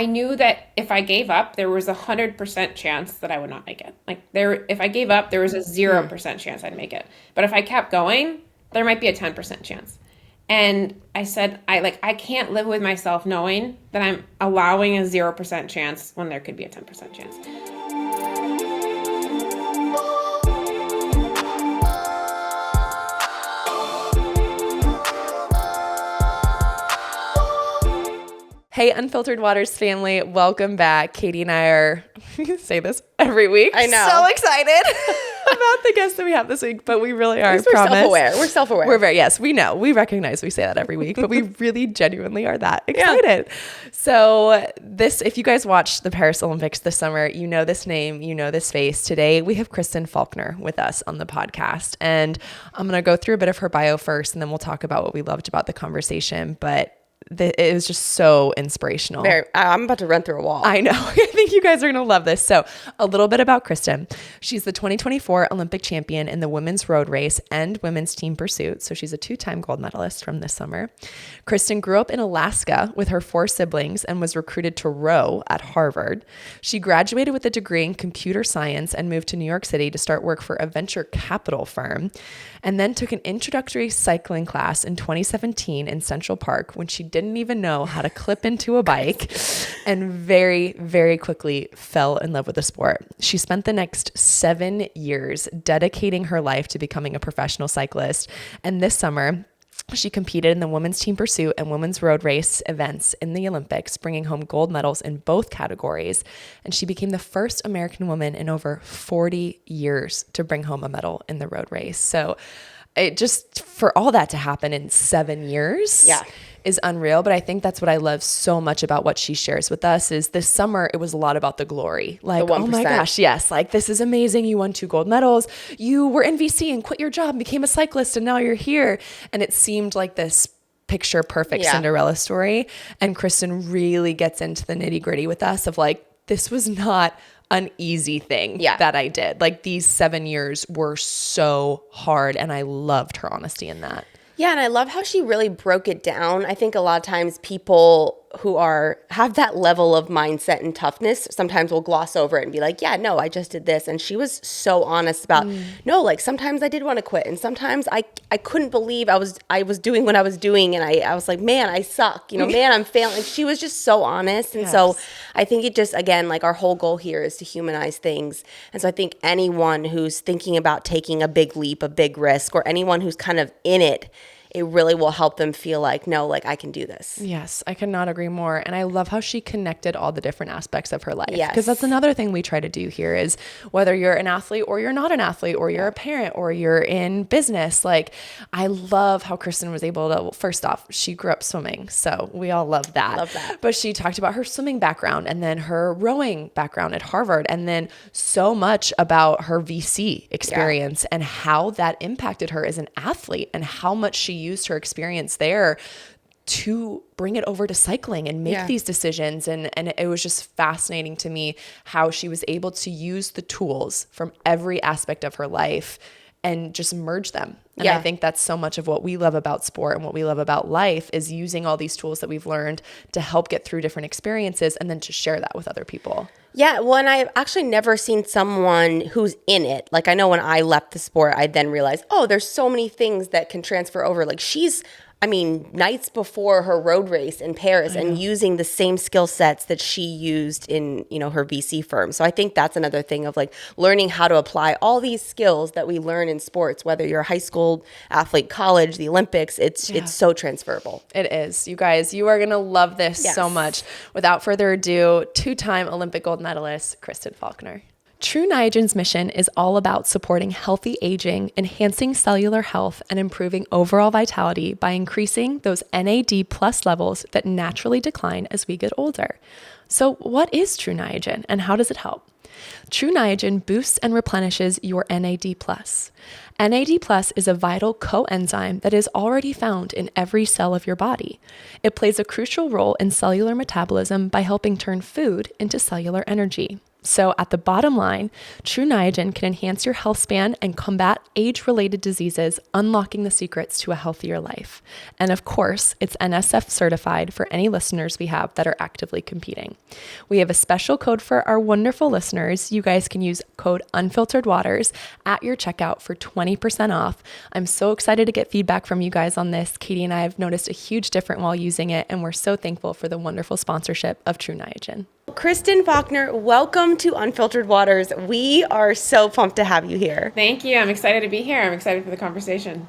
I knew that if I gave up, there was 100% chance that I would not make it. Like if I gave up, there was a 0% chance I'd make it. But if I kept going, there might be a 10% chance. And I said, I can't live with myself knowing that I'm allowing a 0% chance when there could be a 10% chance. Hey, Unfiltered Waters family, welcome back. Katie and I are, say this every week. I know. So excited about the guests that we have this week, but we really are, I promise. We're self-aware. We're very, yes, we know. We recognize we say that every week, but we really genuinely are that excited. Yeah. So if you guys watched the Paris Olympics this summer, you know this name, you know this face. Today, we have Kristen Faulkner with us on the podcast. And I'm going to go through a bit of her bio first, and then we'll talk about what we loved about the conversation. But it was just so inspirational. I'm about to run through a wall. I know. I think you guys are going to love this. So a little bit about Kristen. She's the 2024 Olympic champion in the women's road race and women's team pursuit. So she's a 2-time gold medalist from this summer. Kristen grew up in Alaska with her 4 siblings and was recruited to row at Harvard. She graduated with a degree in computer science and moved to New York City to start work for a venture capital firm, and then took an introductory cycling class in 2017 in Central Park when she didn't even know how to clip into a bike, and very, very quickly fell in love with the sport. She spent the next 7 years dedicating her life to becoming a professional cyclist. And this summer, she competed in the women's team pursuit and women's road race events in the Olympics, bringing home gold medals in both categories. And she became the first American woman in over 40 years to bring home a medal in the road race. So it just, for all that to happen in 7 years, is unreal. But I think that's what I love so much about what she shares with us is this summer, it was a lot about the glory. Like, oh my gosh, yes. Like, this is amazing. You won 2 gold medals. You were in VC and quit your job and became a cyclist, and now you're here. And it seemed like this picture perfect Cinderella story. And Kristen really gets into the nitty gritty with us of like, this was not an easy thing that I did. Like, these 7 years were so hard, and I loved her honesty in that. Yeah, and I love how she really broke it down. I think a lot of times people who have that level of mindset and toughness sometimes will gloss over it and be like, yeah, no, I just did this. And she was so honest about, no, like sometimes I did want to quit. And sometimes I couldn't believe I was doing what I was doing. And I was like, man, I suck. Man, I'm failing. And she was just so honest. And so I think it just, again, like our whole goal here is to humanize things. And so I think anyone who's thinking about taking a big leap, a big risk, or anyone who's kind of in it really will help them feel like, no, like I can do this. Yes, I could not agree more. And I love how she connected all the different aspects of her life. Yes. Because that's another thing we try to do here is whether you're an athlete or you're not an athlete or you're a parent or you're in business. Like, I love how Kristen was able to, first off, she grew up swimming. So we all love that. Love that. But she talked about her swimming background and then her rowing background at Harvard, and then so much about her VC experience and how that impacted her as an athlete and how much she used her experience there to bring it over to cycling and make these decisions. And it was just fascinating to me how she was able to use the tools from every aspect of her life and just merge them. And I think that's so much of what we love about sport and what we love about life is using all these tools that we've learned to help get through different experiences and then to share that with other people. Yeah, well, and I've actually never seen someone who's in it. Like, I know when I left the sport, I then realized, oh, there's so many things that can transfer over. Like, she's, nights before her road race in Paris and using the same skill sets that she used in, her VC firm. So I think that's another thing of like learning how to apply all these skills that we learn in sports, whether you're a high school athlete, college, the Olympics, it's so transferable. It is. You guys, you are going to love this so much. Without further ado, 2-time Olympic gold medalist, Kristen Faulkner. True Niagen's mission is all about supporting healthy aging, enhancing cellular health, and improving overall vitality by increasing those NAD+ levels that naturally decline as we get older. So what is True Niagen and how does it help? True Niagen boosts and replenishes your NAD+. NAD+ is a vital coenzyme that is already found in every cell of your body. It plays a crucial role in cellular metabolism by helping turn food into cellular energy. So at the bottom line, True Niagen can enhance your health span and combat age-related diseases, unlocking the secrets to a healthier life. And of course, it's NSF certified for any listeners we have that are actively competing. We have a special code for our wonderful listeners. You guys can use code UnfilteredWaters at your checkout for 20% off. I'm so excited to get feedback from you guys on this. Katie and I have noticed a huge difference while using it, and we're so thankful for the wonderful sponsorship of True Niagen. Kristen Faulkner, welcome to Unfiltered Waters. We are so pumped to have you here. Thank you. I'm excited to be here. I'm excited for the conversation.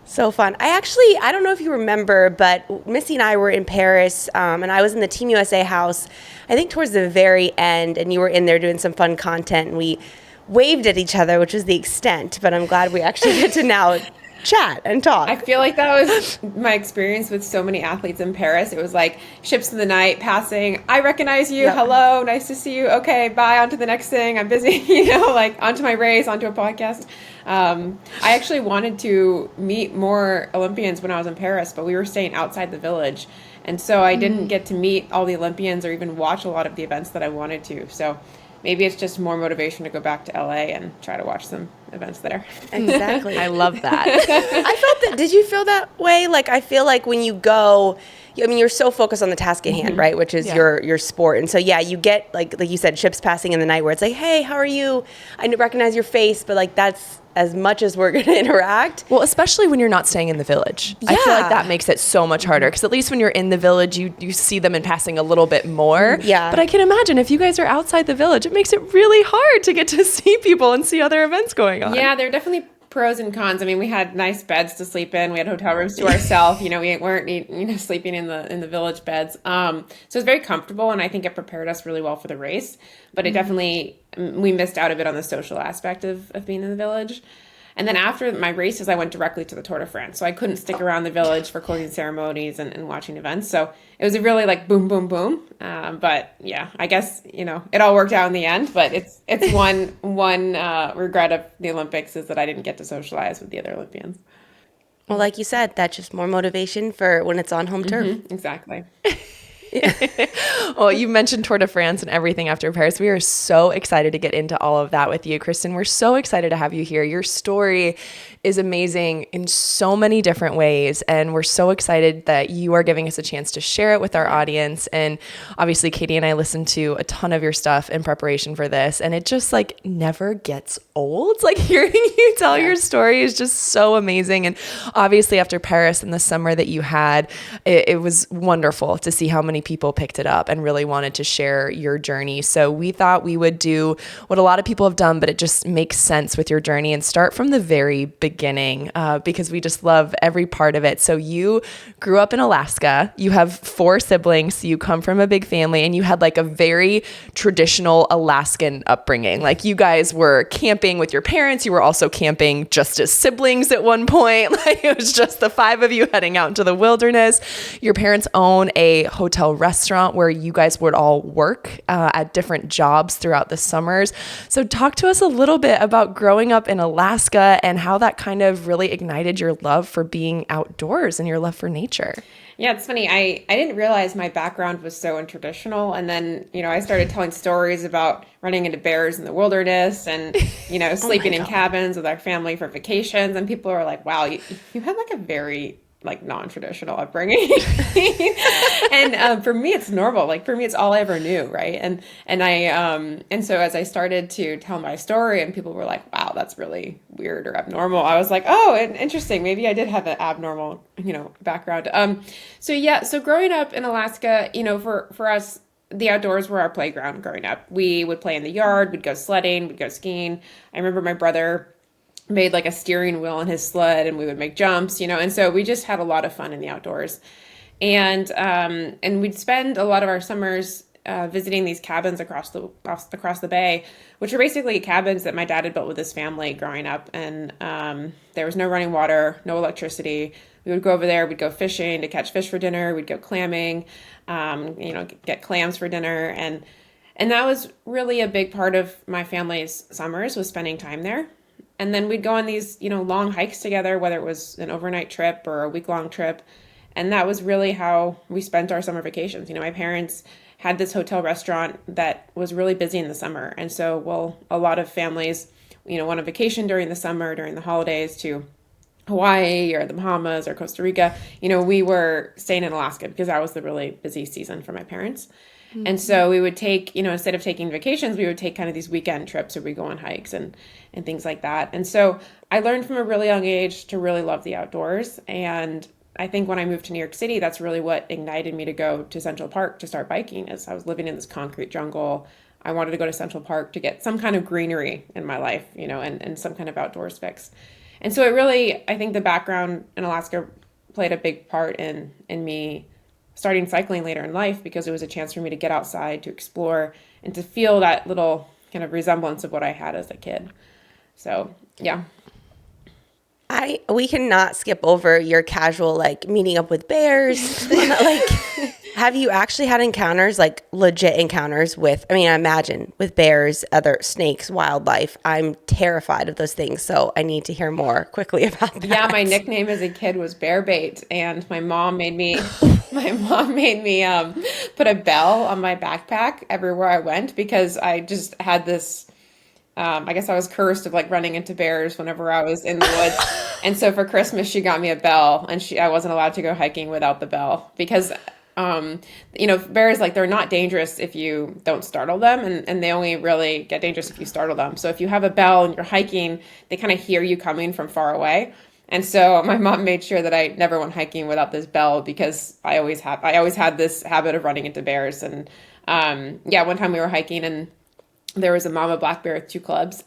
So fun. I don't know if you remember, but Missy and I were in Paris, and I was in the Team USA house, I think towards the very end, and you were in there doing some fun content, and we waved at each other, which was the extent, but I'm glad we actually get to now chat and talk. I feel like that was my experience with so many athletes in Paris. It was like ships in the night, passing. I recognize you. Yep. Hello. Nice to see you. Okay, bye. On to the next thing. I'm busy. Like onto my race, onto a podcast. I actually wanted to meet more Olympians when I was in Paris, but we were staying outside the village. And so I didn't get to meet all the Olympians or even watch a lot of the events that I wanted to. So maybe it's just more motivation to go back to LA and try to watch some events there. Exactly. I love that. I felt that. Did you feel that way? Like, I feel like when you go, I mean, you're so focused on the task at hand, right? Which is your sport. And so, yeah, you get, like you said, ships passing in the night where it's like, hey, how are you? I recognize your face, but like, that's as much as we're going to interact. Well, especially when you're not staying in the village. Yeah. I feel like that makes it so much harder because at least when you're in the village, you see them in passing a little bit more. Yeah. But I can imagine if you guys are outside the village, it makes it really hard to get to see people and see other events going on. Yeah, there are definitely pros and cons. I mean, we had nice beds to sleep in. We had hotel rooms to ourselves. We weren't sleeping in the village beds. So it's very comfortable, and I think it prepared us really well for the race. But it definitely, we missed out a bit on the social aspect of being in the village. And then after my races, I went directly to the Tour de France. So I couldn't stick around the village for closing ceremonies and watching events. So it was a really like boom, boom, boom. But yeah, I guess, it all worked out in the end. But it's one regret of the Olympics is that I didn't get to socialize with the other Olympians. Well, like you said, that's just more motivation for when it's on home turf. Exactly. Well, you mentioned Tour de France and everything after Paris. We are so excited to get into all of that with you, Kristen. We're so excited to have you here. Your story is amazing in so many different ways, and we're so excited that you are giving us a chance to share it with our audience. And obviously, Katie and I listened to a ton of your stuff in preparation for this, and it just like never gets old. Like hearing you tell your story is just so amazing. And obviously, after Paris and the summer that you had, it was wonderful to see how many people picked it up and really wanted to share your journey. So we thought we would do what a lot of people have done, but it just makes sense with your journey and start from the very beginning because we just love every part of it. So you grew up in Alaska. You have 4 siblings. So you come from a big family and you had like a very traditional Alaskan upbringing. Like you guys were camping with your parents. You were also camping just as siblings at one point. Like it was just the 5 of you heading out into the wilderness. Your parents own a hotel restaurant where you guys would all work at different jobs throughout the summers. So talk to us a little bit about growing up in Alaska and how that kind of really ignited your love for being outdoors and your love for nature. Yeah, it's funny. I didn't realize my background was so untraditional. And then, I started telling stories about running into bears in the wilderness and, sleeping in cabins with our family for vacations. And people are like, wow, you have like a very like non-traditional upbringing. And for me, it's normal. Like for me, it's all I ever knew. Right. And so as I started to tell my story and people were like, wow, that's really weird or abnormal. I was like, oh, interesting. Maybe I did have an abnormal, background. So growing up in Alaska, for us, the outdoors were our playground growing up. We would play in the yard. We'd go sledding. We'd go skiing. I remember my brother made like a steering wheel on his sled and we would make jumps, and so we just had a lot of fun in the outdoors. And we'd spend a lot of our summers visiting these cabins across the bay, which are basically cabins that my dad had built with his family growing up. And there was no running water, no electricity. We would go over there, we'd go fishing to catch fish for dinner, we'd go clamming, get clams for dinner. And that was really a big part of my family's summers, was spending time there. And then we'd go on these, long hikes together, whether it was an overnight trip or a week-long trip. And that was really how we spent our summer vacations. My parents had this hotel restaurant that was really busy in the summer. And so, well, a lot of families, went on vacation during the summer, during the holidays to Hawaii or the Bahamas or Costa Rica. We were staying in Alaska because that was the really busy season for my parents. And so we would take, instead of taking vacations, we would take kind of these weekend trips where we go on hikes and things like that. And so I learned from a really young age to really love the outdoors. And I think when I moved to New York City, that's really what ignited me to go to Central Park to start biking. As I was living in this concrete jungle, I wanted to go to Central Park to get some kind of greenery in my life, and some kind of outdoors fix. And so I think the background in Alaska played a big part in me starting cycling later in life, because it was a chance for me to get outside, to explore, and to feel that little kind of resemblance of what I had as a kid. So, yeah. We cannot skip over your casual, meeting up with bears. Have you actually had encounters, legit encounters with, I imagine, with bears, other snakes, wildlife? I'm terrified of those things, so I need to hear more quickly about that. Yeah, my nickname as a kid was Bear Bait, and my mom made me put a bell on my backpack everywhere I went, because I just had this, I guess I was cursed of like running into bears whenever I was in the woods. And so for Christmas, she got me a bell, and I wasn't allowed to go hiking without the bell, because bears, they're not dangerous if you don't startle them, and they only really get dangerous if you startle them. So if you have a bell and you're hiking, they kind of hear you coming from far away. And so my mom made sure that I never went hiking without this bell, because I always had this habit of running into bears. And one time we were hiking, and there was a mama black bear with two cubs,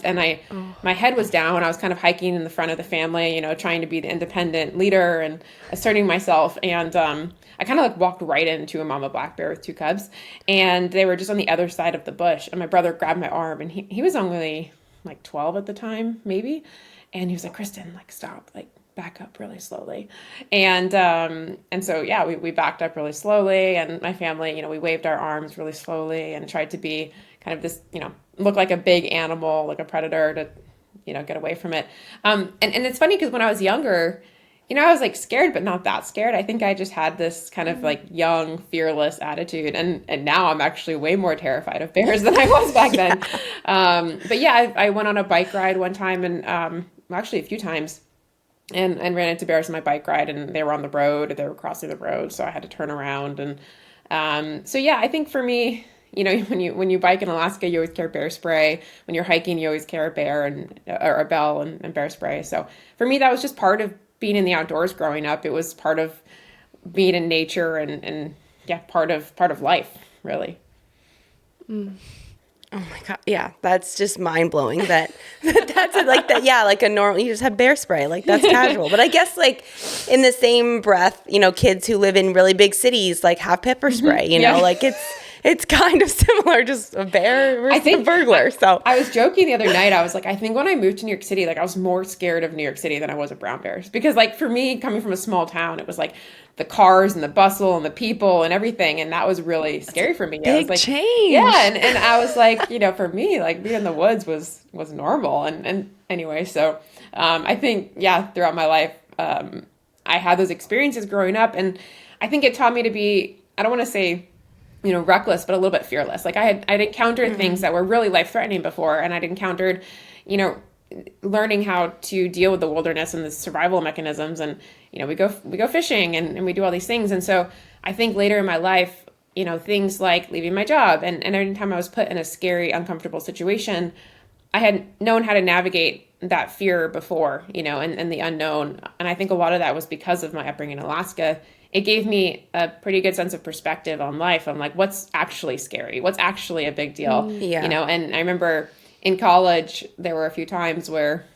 and my head was down. I was kind of hiking in the front of the family, trying to be the independent leader and asserting myself. And I kind of walked right into a mama black bear with two cubs, and they were just on the other side of the bush. And my brother grabbed my arm, and he was only 12 at the time, maybe. And he was like, "Kristen, stop, back up really slowly." And so, yeah, we backed up really slowly, and my family, we waved our arms really slowly and tried to be kind of this, look like a big animal, like a predator, to, get away from it. And it's funny, because when I was younger, I was scared, but not that scared. I think I just had this kind of young, fearless attitude. And now I'm actually way more terrified of bears than I was back then. But yeah, I went on a bike ride one time, and actually a few times, and ran into bears on my bike ride, and they were on the road, or they were crossing the road, so I had to turn around. And so yeah, I think for me, when you bike in Alaska, you always carry bear spray. When you're hiking, you always carry a bear or a bell and bear spray. So for me, that was just part of being in the outdoors growing up. It was part of being in nature, and yeah, part of life, really. Oh my God. Yeah. That's just mind blowing that's that. Yeah. A normal, you just have bear spray. That's casual. But I guess in the same breath, kids who live in really big cities, have pepper spray, it's kind of similar, just a bear versus a burglar. So I was joking the other night. I was like, I think when I moved to New York City, I was more scared of New York City than I was of brown bears, because for me, coming from a small town, it was the cars and the bustle and the people and everything, and that was really scary for me. Big change. Yeah, and I was for me, being in the woods was normal. And anyway, so I think, yeah, throughout my life, I had those experiences growing up, and I think it taught me to be, I don't want to say, reckless, but a little bit fearless. I'd encountered things that were really life-threatening before, and I'd encountered, learning how to deal with the wilderness and the survival mechanisms. And, we go fishing, and we do all these things. And so I think later in my life, things like leaving my job, and every time I was put in a scary, uncomfortable situation, I had known how to navigate that fear before, and the unknown. And I think a lot of that was because of my upbringing in Alaska. It gave me a pretty good sense of perspective on life. I'm what's actually scary? What's actually a big deal? Yeah. And I remember in college, there were a few times where,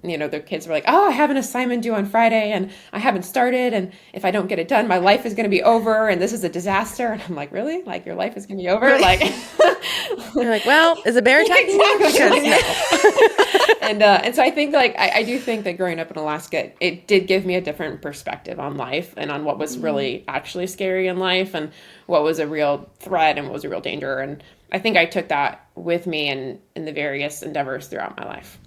the kids were like, "Oh, I have an assignment due on Friday, and I haven't started. And if I don't get it done, my life is going to be over. And this is a disaster." And I'm like, "Really? Your life is going to be over?" You're like, "Well, is a bear attacking you?" And so I think I do think that growing up in Alaska, it did give me a different perspective on life, and on what was really actually scary in life, and what was a real threat, and what was a real danger. And I think I took that with me in the various endeavors throughout my life.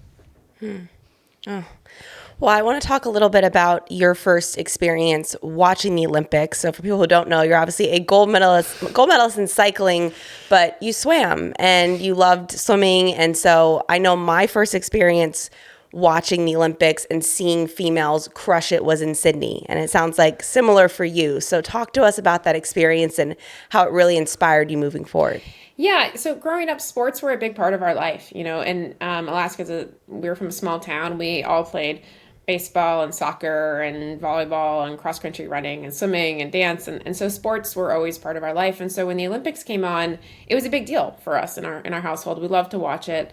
Well, I want to talk a little bit about your first experience watching the Olympics. So, for people who don't know, you're obviously a gold medalist in cycling, but you swam and you loved swimming. And so, I know my first experience watching the Olympics and seeing females crush it was in Sydney. And it sounds like similar for you. So, talk to us about that experience and how it really inspired you moving forward. Yeah, so growing up, sports were a big part of our life. In Alaska, we were from a small town. We all played baseball and soccer and volleyball and cross country running and swimming and dance. And so sports were always part of our life. And so when the Olympics came on, it was a big deal for us in our household. We loved to watch it.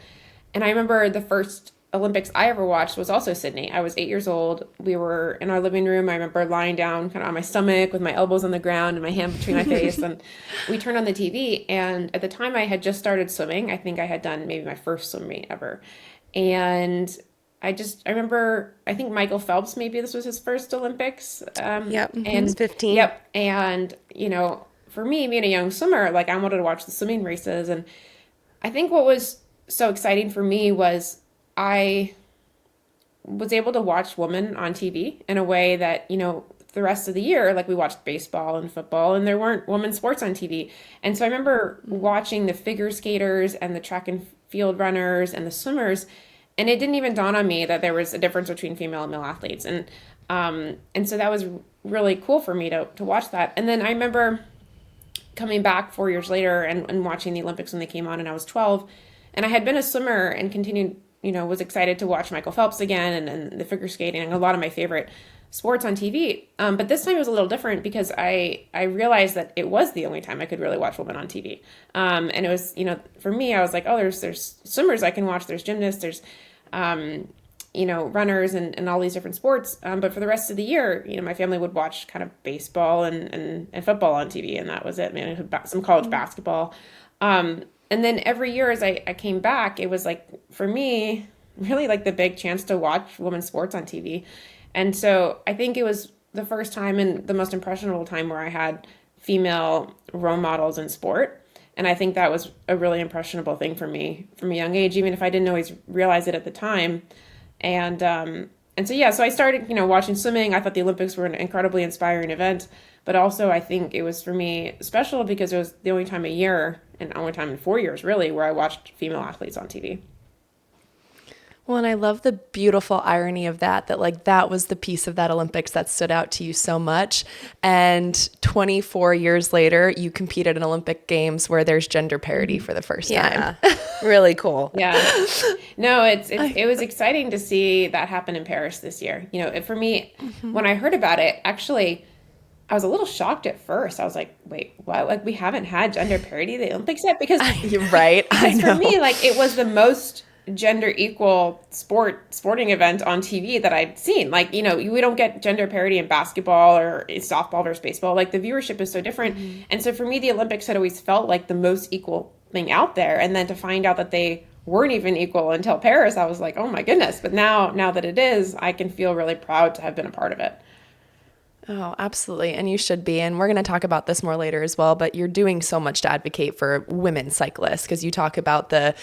And I remember the first Olympics I ever watched was also Sydney. I was 8 years old. We were in our living room. I remember lying down kind of on my stomach with my elbows on the ground and my hand between my face. And we turned on the TV. And at the time I had just started swimming. I think I had done maybe my first swim meet ever. And I remember, I think Michael Phelps, maybe this was his first Olympics. Yep. He was And 15. yep. And, for me, being a young swimmer, like I wanted to watch the swimming races. And I think what was so exciting for me was I was able to watch women on TV in a way that, the rest of the year, like we watched baseball and football and there weren't women's sports on TV. And so I remember watching the figure skaters and the track and field runners and the swimmers, and it didn't even dawn on me that there was a difference between female and male athletes. And so that was really cool for me to watch that. And then I remember coming back 4 years later and watching the Olympics when they came on, and I was 12, and I had been a swimmer and continued, was excited to watch Michael Phelps again and the figure skating and a lot of my favorite sports on TV. But this time it was a little different because I realized that it was the only time I could really watch women on TV. And it was, for me, I was like, oh, there's swimmers I can watch, there's gymnasts, there's, runners and all these different sports. But for the rest of the year, my family would watch kind of baseball and football on TV, and that was it. Some college basketball. And then every year as I came back, it was like, for me, really like the big chance to watch women's sports on TV. And so I think it was the first time and the most impressionable time where I had female role models in sport. And I think that was a really impressionable thing for me from a young age, even if I didn't always realize it at the time. And so, yeah, so I started, watching swimming. I thought the Olympics were an incredibly inspiring event, but also I think it was for me special because it was the only time a year and only time in 4 years really where I watched female athletes on TV. Well, and I love the beautiful irony of that like that was the piece of that Olympics that stood out to you so much. And 24 years later, you competed in Olympic Games where there's gender parity for the first time. Really cool. Yeah. No, it was exciting to see that happen in Paris this year. For me, when I heard about it, actually, I was a little shocked at first. I was like, wait, what? Like, we haven't had gender parity at the Olympics yet? Because, right. I know. For me, like, it was the most gender equal sporting event on TV that I'd seen. Like, we don't get gender parity in basketball or softball versus baseball. Like, the viewership is so different. And so for me, the Olympics had always felt like the most equal thing out there. And then to find out that they weren't even equal until Paris, I was like, oh my goodness. But now that it is, I can feel really proud to have been a part of it. Oh, absolutely. And you should be. And we're going to talk about this more later as well, but you're doing so much to advocate for women cyclists because you talk about that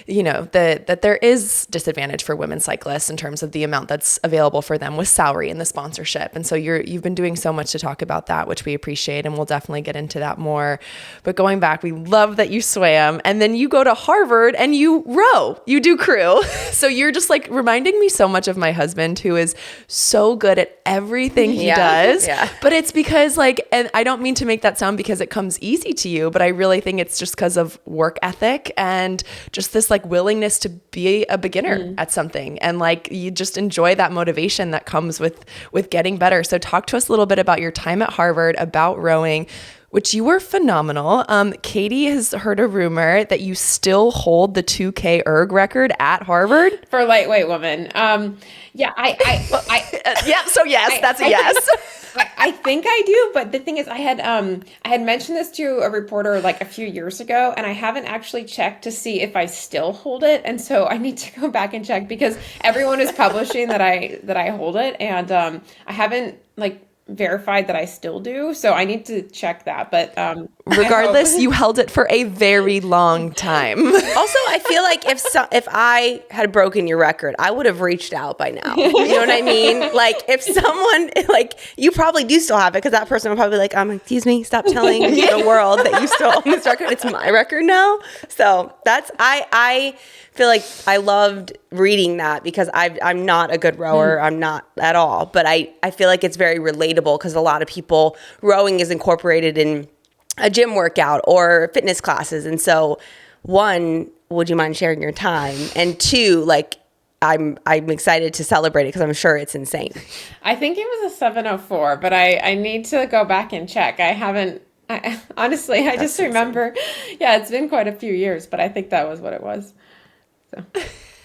there is disadvantage for women cyclists in terms of the amount that's available for them with salary and the sponsorship. And so you've been doing so much to talk about that, which we appreciate. And we'll definitely get into that more. But going back, we love that you swam and then you go to Harvard and you row, you do crew. So you're just like reminding me so much of my husband who is so good at everything he does. Yeah. But it's because and I don't mean to make that sound because it comes easy to you, but I really think it's just because of work ethic and just this willingness to be a beginner at something. And you just enjoy that motivation that comes with getting better. So talk to us a little bit about your time at Harvard, about rowing, which you were phenomenal. Katie has heard a rumor that you still hold the 2K erg record at Harvard For a lightweight woman. Yeah, So yes, that's a yes. I think I do, but the thing is, I had mentioned this to a reporter a few years ago, and I haven't actually checked to see if I still hold it, and so I need to go back and check because everyone is publishing that I hold it, and I haven't verified that I still do, so I need to check that. But regardless, you held it for a very long time. Also, I feel like if I had broken your record, I would have reached out by now. You know what I mean? Like if someone like you probably do still have it because that person would probably be like, excuse me, stop telling the world that you still own this record. It's my record now. So that's I feel like I loved reading that because I'm not a good rower. I'm not at all. But I feel like it's very relatable because a lot of people, rowing is incorporated in a gym workout or fitness classes. And so one, would you mind sharing your time? And two, like I'm excited to celebrate it because I'm sure it's insane. I think it was a 7:04, but I need to go back and check. Honestly, I just remember, yeah, it's been quite a few years, but I think that was what it was. So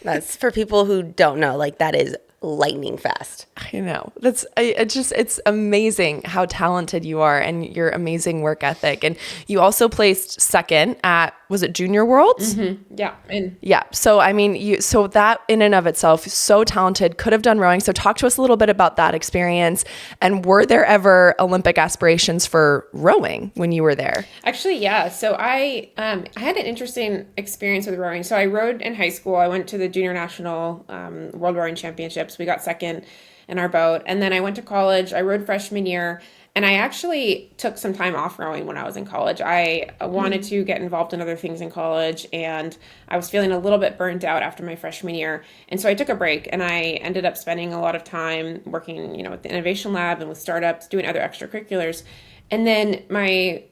that's for people who don't know, like that is lightning fast. I know. It's amazing how talented you are and your amazing work ethic. And you also placed second at, was it Junior Worlds? Mm-hmm. Yeah. Yeah. So, I mean, so that in and of itself, so talented, could have done rowing. So talk to us a little bit about that experience. And were there ever Olympic aspirations for rowing when you were there? Actually, yeah. So I had an interesting experience with rowing. So I rowed in high school. I went to the Junior National World Rowing Championships. We got second in our boat. And then I went to college. I rowed freshman year. And I actually took some time off rowing when I was in college. I wanted to get involved in other things in college, and I was feeling a little bit burnt out after my freshman year. And so I took a break, and I ended up spending a lot of time working, with the innovation lab and with startups, doing other extracurriculars. And then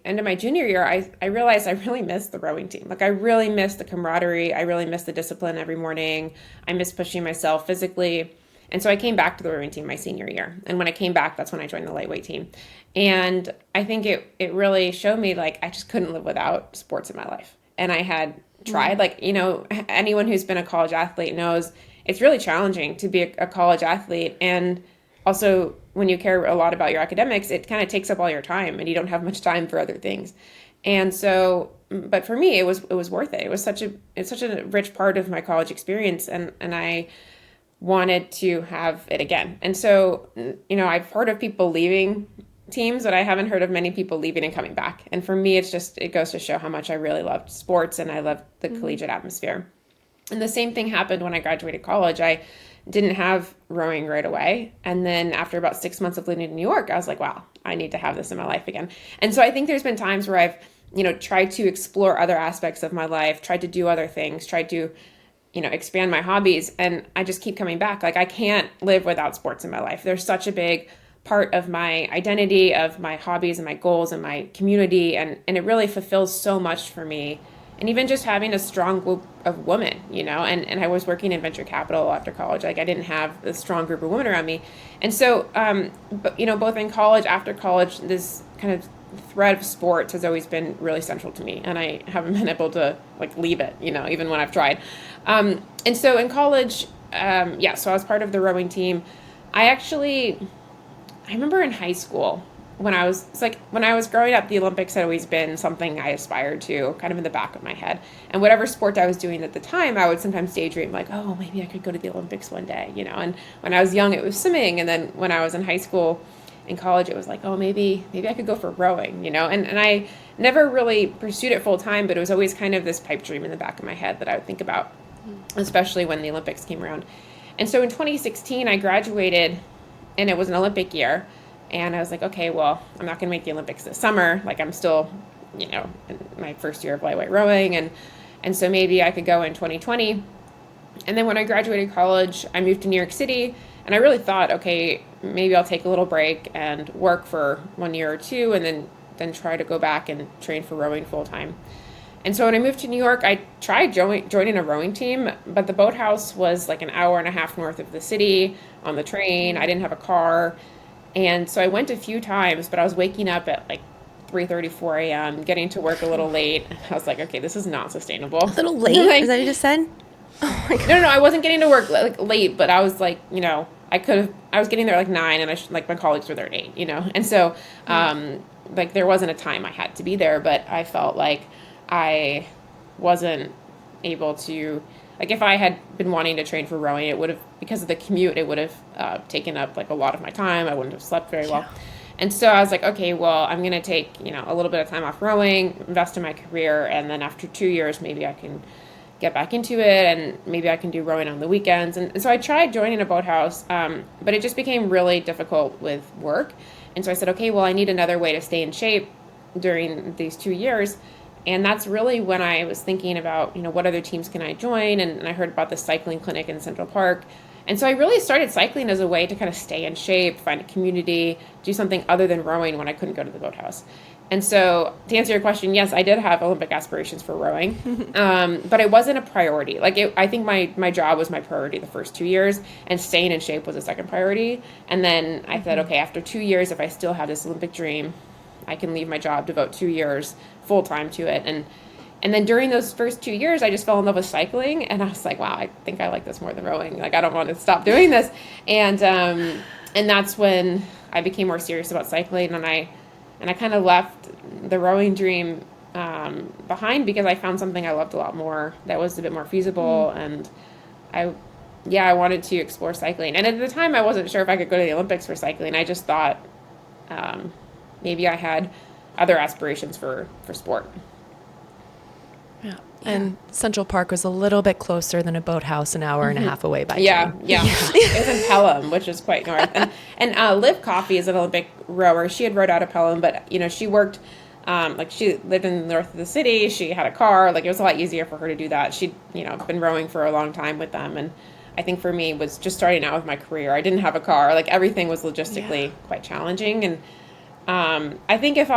end of my junior year, I realized I really missed the rowing team. Like I really missed the camaraderie. I really missed the discipline every morning. I missed pushing myself physically. And so I came back to the rowing team my senior year. And when I came back, that's when I joined the lightweight team. And I think it really showed me like I just couldn't live without sports in my life. And I had tried, anyone who's been a college athlete knows it's really challenging to be a college athlete. And also when you care a lot about your academics, it kind of takes up all your time and you don't have much time for other things. And so, but for me, it was worth it. It's such a rich part of my college experience. And I wanted to have it again. And so, I've heard of people leaving teams, but I haven't heard of many people leaving and coming back. And for me, it goes to show how much I really loved sports and I loved the collegiate atmosphere. And the same thing happened when I graduated college. I didn't have rowing right away. And then after about 6 months of living in New York, I was like, wow, I need to have this in my life again. And so I think there's been times where I've, tried to explore other aspects of my life, tried to do other things, tried to expand my hobbies. And I just keep coming back. Like I can't live without sports in my life. They're such a big part of my identity, of my hobbies and my goals and my community. And it really fulfills so much for me. And even just having a strong group of women, and I was working in venture capital after college. Like I didn't have a strong group of women around me. And so, but, both in college, after college, this kind of thread of sports has always been really central to me. And I haven't been able to leave it, even when I've tried. And so in college, so I was part of the rowing team. I remember in high school when I was growing up, the Olympics had always been something I aspired to, kind of in the back of my head. And whatever sport I was doing at the time, I would sometimes daydream like, oh, maybe I could go to the Olympics one day, And when I was young, it was swimming. And then when I was in high school, in college, it was like, oh, maybe I could go for rowing, And I never really pursued it full time, but it was always kind of this pipe dream in the back of my head that I would think about, especially when the Olympics came around. And so in 2016, I graduated, and it was an Olympic year. And I was like, okay, well, I'm not going to make the Olympics this summer. Like I'm still, in my first year of lightweight rowing. And so maybe I could go in 2020. And then when I graduated college, I moved to New York City. And I really thought, okay, maybe I'll take a little break and work for 1 year or two and then try to go back and train for rowing full time. And so when I moved to New York, I tried joining a rowing team, but the boathouse was like an hour and a half north of the city on the train. I didn't have a car. And so I went a few times, but I was waking up at 3:30, 4 a.m., getting to work a little late. I was like, okay, this is not sustainable. A little late? Is that what you just said? Oh my God. No, I wasn't getting to work late, but I was I was getting there 9 and my colleagues were there at 8, And so, there wasn't a time I had to be there, but I felt like I wasn't able to, if I had been wanting to train for rowing, it would have, because of the commute, it would have taken up a lot of my time. I wouldn't have slept very well. And so I was like, okay, well, I'm going to take, a little bit of time off rowing, invest in my career. And then after 2 years, maybe I can get back into it, and maybe I can do rowing on the weekends. And so I tried joining a boathouse, but it just became really difficult with work. And so I said, okay, well, I need another way to stay in shape during these 2 years. And that's really when I was thinking about, what other teams can I join? And I heard about the cycling clinic in Central Park. And so I really started cycling as a way to kind of stay in shape, find a community, do something other than rowing when I couldn't go to the boathouse. And so to answer your question, yes, I did have Olympic aspirations for rowing, but it wasn't a priority. I think my job was my priority the first 2 years, and staying in shape was a second priority. And then I said, okay, after 2 years, if I still have this Olympic dream, I can leave my job, devote 2 years full time to it. And then during those first 2 years, I just fell in love with cycling, and I was like, wow, I think I like this more than rowing. I don't want to stop doing this. And that's when I became more serious about cycling, and I kind of left the rowing dream behind because I found something I loved a lot more that was a bit more feasible. And I wanted to explore cycling. And at the time, I wasn't sure if I could go to the Olympics for cycling. I just thought maybe I had other aspirations for sport. Yeah. And Central Park was a little bit closer than a boathouse, an hour and a half away by train. Yeah. It was in Pelham, which is quite north. And Liv Coffey is an Olympic rower. She had rowed out of Pelham, but she worked. She lived in the north of the city. She had a car. It was a lot easier for her to do that. She'd been rowing for a long time with them, and I think for me it was just starting out with my career. I didn't have a car. Everything was logistically quite challenging, and I think if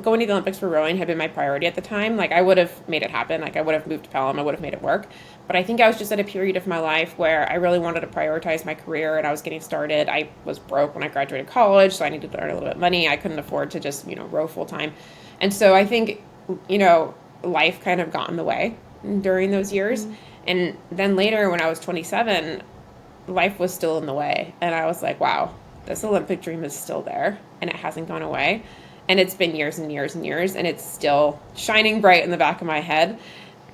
going to the Olympics for rowing had been my priority at the time, I would have made it happen. I would have moved to Pelham. I would have made it work. But I think I was just at a period of my life where I really wanted to prioritize my career, and I was getting started. I was broke when I graduated college, so I needed to earn a little bit of money. I couldn't afford to just, row full time. And so I think, life kind of got in the way during those years. Mm-hmm. And then later when I was 27, life was still in the way. And I was like, wow, this Olympic dream is still there, and it hasn't gone away. And it's been years and years and years, and it's still shining bright in the back of my head.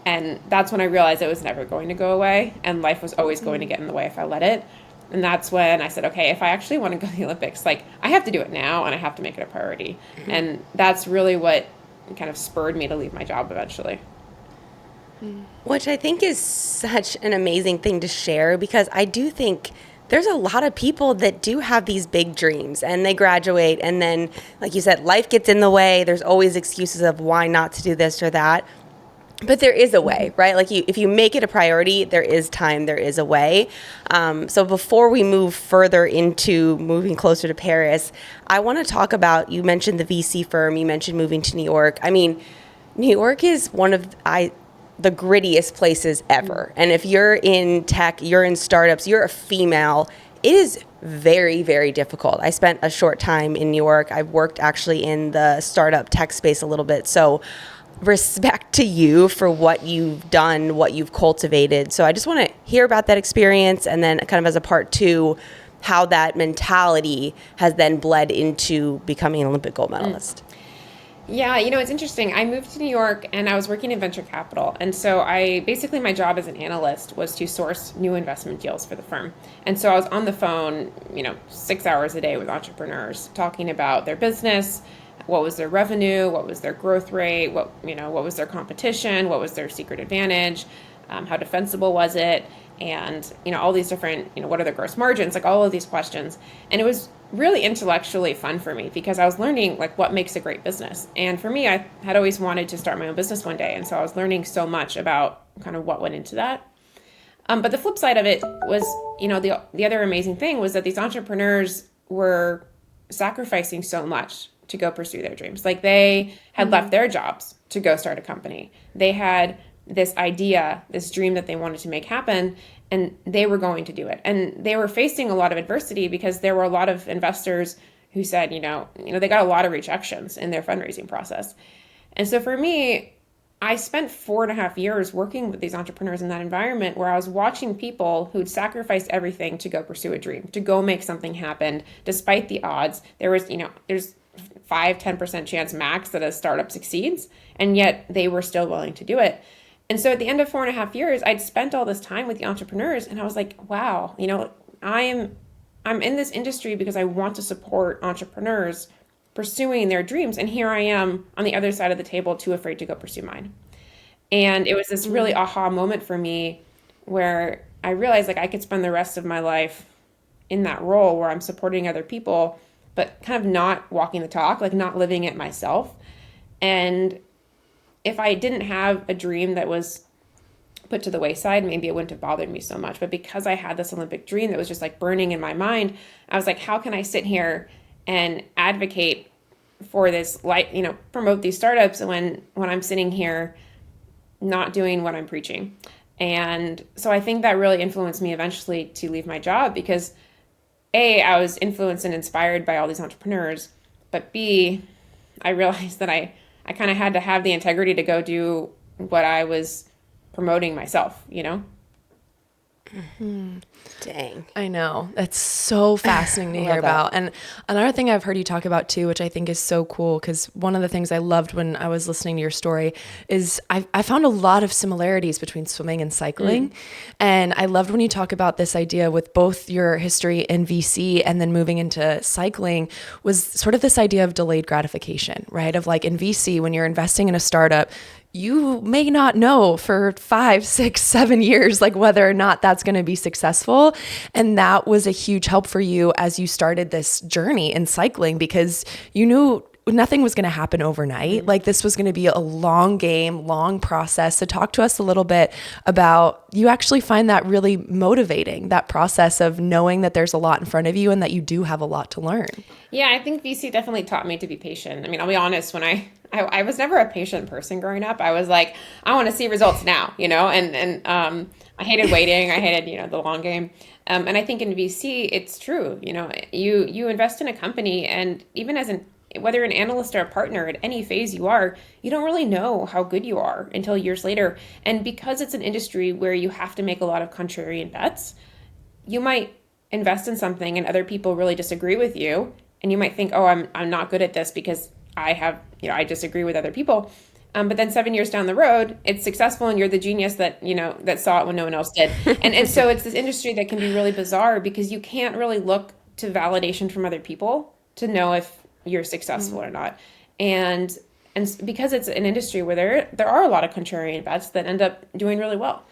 And that's when I realized it was never going to go away, and life was always going to get in the way if I let it. And that's when I said, okay, if I actually want to go to the Olympics, I have to do it now, and I have to make it a priority. Mm-hmm. And that's really what kind of spurred me to leave my job eventually. Which I think is such an amazing thing to share, because I do think there's a lot of people that do have these big dreams, and they graduate, and then, like you said, life gets in the way. There's always excuses of why not to do this or that. But there is a way, right? If you make it a priority, there is time, there is a way. So before we move further into moving closer to Paris, I want to talk about, you mentioned the VC firm, you mentioned moving to New York. I mean, New York is one of the grittiest places ever. And if you're in tech, you're in startups, you're a female, it is very, very difficult. I spent a short time in New York. I've worked actually in the startup tech space a little bit. So respect to you for what you've done, what you've cultivated. So I just want to hear about that experience, and then kind of as a part two, how that mentality has then bled into becoming an Olympic gold medalist. Yeah, it's interesting. I moved to New York, and I was working in venture capital. And so my job as an analyst was to source new investment deals for the firm. And so I was on the phone, 6 hours a day with entrepreneurs, talking about their business, what was their revenue, what was their growth rate, what was their competition, what was their secret advantage, how defensible was it, and all these different, what are their gross margins, all of these questions. And it was really intellectually fun for me, because I was learning what makes a great business. And for me, I had always wanted to start my own business one day, and so I was learning so much about kind of what went into that. But the flip side of it was, the other amazing thing was that these entrepreneurs were sacrificing so much to go pursue their dreams. They had left their jobs to go start a company. They had this idea, this dream that they wanted to make happen, and they were going to do it. And they were facing a lot of adversity, because there were a lot of investors who said, they got a lot of rejections in their fundraising process. And so for me, I spent 4.5 years working with these entrepreneurs in that environment, where I was watching people who'd sacrificed everything to go pursue a dream, to go make something happen, despite the odds. There's 5-10% chance max that a startup succeeds, and yet they were still willing to do it. And so at the end of 4.5 years, I'd spent all this time with the entrepreneurs, and I was like, wow, I am I'm in this industry because I want to support entrepreneurs pursuing their dreams. And here I am on the other side of the table, too afraid to go pursue mine. And it was this really aha moment for me where I realized like I could spend the rest of my life in that role where I'm supporting other people, but kind of not walking the talk, like not living it myself. And if I didn't have a dream that was put to the wayside, maybe it wouldn't have bothered me so much. But because I had this Olympic dream that was just like burning in my mind, I was like, how can I sit here and advocate for this, like, promote these startups when I'm sitting here not doing what I'm preaching? And so I think that really influenced me eventually to leave my job because A, I was influenced and inspired by all these entrepreneurs, but B, I realized that I kind of had to have the integrity to go do what I was promoting myself, Dang. I know. That's so fascinating to hear about. And another thing I've heard you talk about too, which I think is so cool, because one of the things I loved when I was listening to your story is I found a lot of similarities between swimming and cycling. And I loved when you talk about this idea with both your history in VC and then moving into cycling was sort of this idea of delayed gratification, right? Of like in VC, when you're investing in a startup, you may not know for 5, 6, 7 years, like whether or not that's going to be successful. And that was a huge help for you as you started this journey in cycling because you knew nothing was going to happen overnight. Like this was going to be a long game, long process. So talk to us a little bit about, you actually find that really motivating, that process of knowing that there's a lot in front of you and that you do have a lot to learn. Yeah, I think VC definitely taught me to be patient. I mean, I'll be honest, when I was never a patient person growing up. I was like, I want to see results now, and I hated waiting. I hated, the long game. And I think in VC, it's true. You invest in a company, and even whether you're an analyst or a partner at any phase you are, you don't really know how good you are until years later. And because it's an industry where you have to make a lot of contrarian bets, you might invest in something and other people really disagree with you. And you might think, oh, I'm not good at this because I disagree with other people. But then 7 years down the road, it's successful and you're the genius that, that saw it when no one else did. And so it's this industry that can be really bizarre because you can't really look to validation from other people to know if you're successful or not. And because it's an industry where there are a lot of contrarian bets that end up doing really well.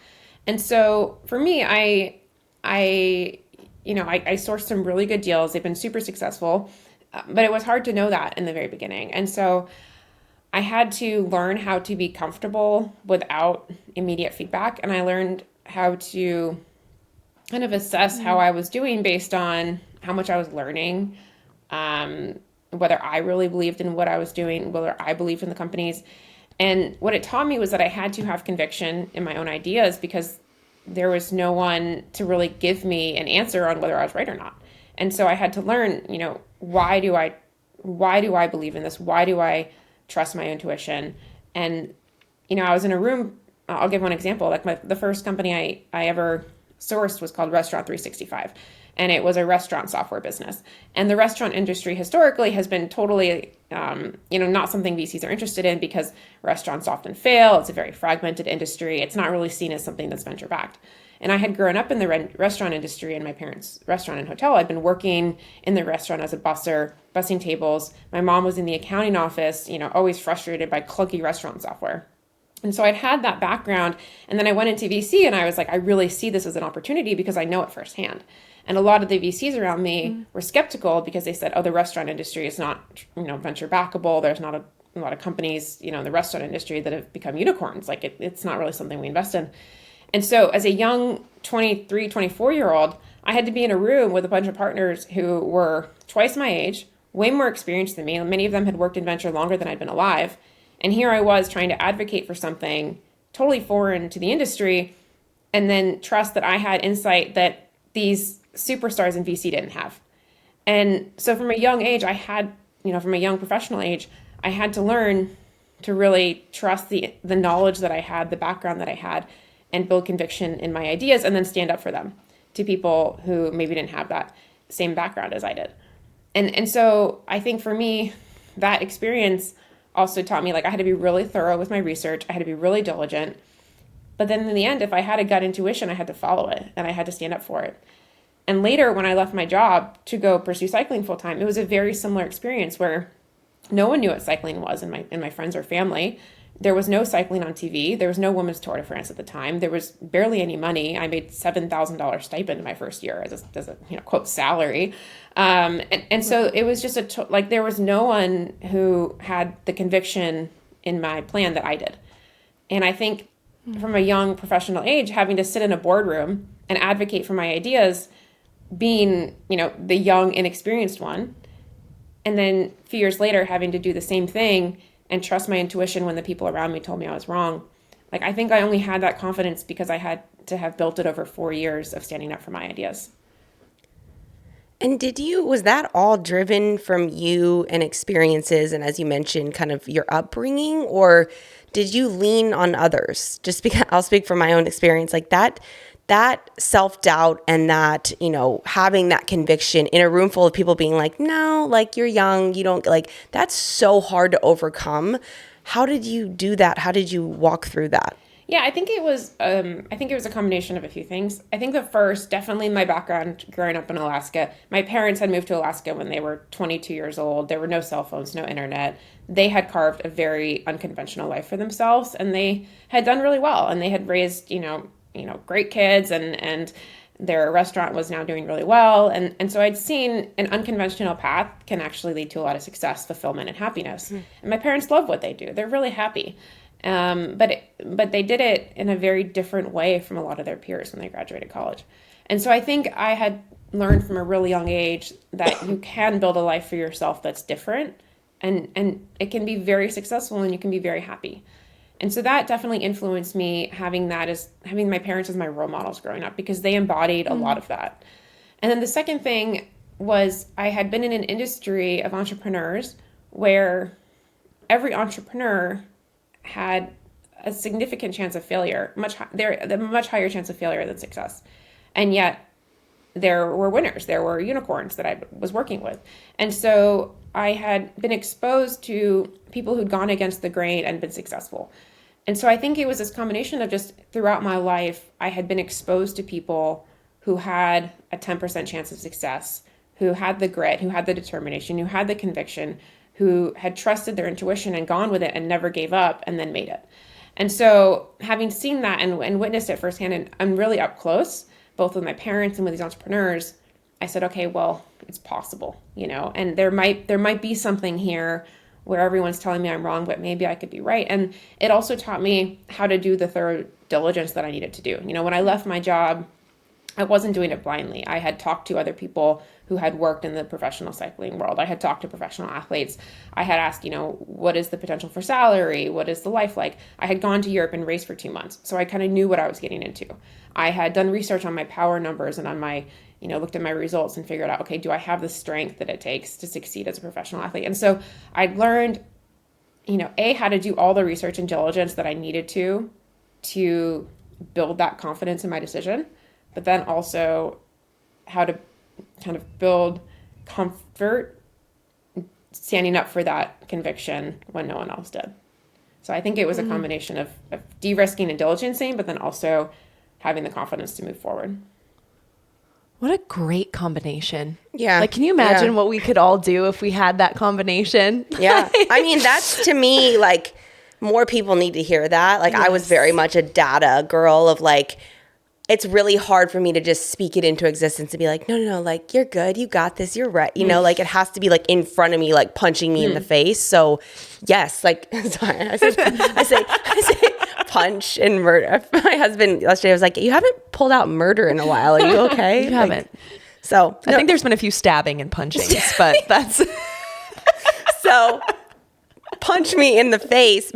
And so for me, I sourced some really good deals. They've been super successful, but it was hard to know that in the very beginning. And so I had to learn how to be comfortable without immediate feedback. And I learned how to kind of assess how I was doing based on how much I was learning, whether I really believed in what I was doing, whether I believed in the companies. And what it taught me was that I had to have conviction in my own ideas because there was no one to really give me an answer on whether I was right or not. And so I had to learn, why do I believe in this? Why do I trust my intuition? And, I was in a room, I'll give one example. Like the first company I ever sourced was called Restaurant 365. And it was a restaurant software business. And the restaurant industry historically has been totally, not something VCs are interested in because restaurants often fail. It's a very fragmented industry. It's not really seen as something that's venture backed. And I had grown up in the restaurant industry in my parents' restaurant and hotel. I'd been working in the restaurant as a busser, bussing tables. My mom was in the accounting office, always frustrated by clunky restaurant software. And so I'd had that background. And then I went into VC and I was like, I really see this as an opportunity because I know it firsthand. And a lot of the VCs around me were skeptical because they said, oh, the restaurant industry is not, venture backable. There's not a lot of companies, in the restaurant industry that have become unicorns. Like it's not really something we invest in. And so as a young 23, 24-year-old, I had to be in a room with a bunch of partners who were twice my age, way more experienced than me. Many of them had worked in venture longer than I'd been alive. And here I was trying to advocate for something totally foreign to the industry and then trust that I had insight that these superstars in VC didn't have. And so from a young age, from a young professional age, I had to learn to really trust the knowledge that I had, the background that I had, and build conviction in my ideas and then stand up for them to people who maybe didn't have that same background as I did. And so I think for me, that experience also taught me, like, I had to be really thorough with my research. I had to be really diligent. But then in the end, if I had a gut intuition, I had to follow it and I had to stand up for it. And later, when I left my job to go pursue cycling full time, it was a very similar experience where no one knew what cycling was in my friends or family. There was no cycling on TV. There was no Women's Tour de France at the time. There was barely any money. I made $7,000 stipend in my first year as a quote salary. And so it was just like there was no one who had the conviction in my plan that I did. And I think from a young professional age, having to sit in a boardroom and advocate for my ideas, being, the young, inexperienced one, and then a few years later having to do the same thing and trust my intuition when the people around me told me I was wrong. Like, I think I only had that confidence because I had to have built it over 4 years of standing up for my ideas. And was that all driven from you and experiences and, as you mentioned, kind of your upbringing, or did you lean on others? Just because I'll speak from my own experience, like that self-doubt and that, having that conviction in a room full of people being like, no, like, you're young, you don't, like, that's so hard to overcome. How did you do that? How did you walk through that? Yeah, I think it was a combination of a few things. I think the first, definitely my background growing up in Alaska. My parents had moved to Alaska when they were 22 years old. There were no cell phones, no internet. They had carved a very unconventional life for themselves, and they had done really well. And they had raised, great kids, and their restaurant was now doing really well. And so I'd seen an unconventional path can actually lead to a lot of success, fulfillment, and happiness. And my parents love what they do. They're really happy. But they did it in a very different way from a lot of their peers when they graduated college. And so I think I had learned from a really young age that you can build a life for yourself that's different, and it can be very successful and you can be very happy. And so that definitely influenced me, having my parents as my role models growing up, because they embodied a lot of that. And then the second thing was I had been in an industry of entrepreneurs where every entrepreneur had a significant chance of failure, much higher chance of failure than success. And yet there were winners, there were unicorns that I was working with. And so I had been exposed to people who'd gone against the grain and been successful. And so I think it was this combination of just throughout my life, I had been exposed to people who had a 10% chance of success, who had the grit, who had the determination, who had the conviction, who had trusted their intuition and gone with it and never gave up and then made it. And so having seen that and witnessed it firsthand, and I'm really up close, both with my parents and with these entrepreneurs, I said, okay, well, it's possible, and there might be something here where everyone's telling me I'm wrong, but maybe I could be right. And it also taught me how to do the thorough diligence that I needed to do. When I left my job, I wasn't doing it blindly. I had talked to other people who had worked in the professional cycling world. I had talked to professional athletes. I had asked, what is the potential for salary? What is the life like? I had gone to Europe and raced for 2 months. So I kind of knew what I was getting into. I had done research on my power numbers and on my, looked at my results and figured out, okay, do I have the strength that it takes to succeed as a professional athlete? And so I learned, how to do all the research and diligence that I needed to build that confidence in my decision, but then also how to kind of build comfort standing up for that conviction when no one else did. So I think it was a combination of de-risking and diligencing, but then also having the confidence to move forward. What a great combination. Yeah. Like, can you imagine what we could all do if we had that combination? Yeah. I mean, that's, to me, like, more people need to hear that. Like, yes. I was very much a data girl of, like, it's really hard for me to just speak it into existence and be like, no, like, you're good. You got this. You're right. Like, it has to be, like, in front of me, like, punching me in the face. So, yes, like, sorry, I say punch and murder. My husband yesterday was like, you haven't pulled out murder in a while. Are you okay? You haven't. So, I think there's been a few stabbing and punchings, but that's... So, punch me in the face.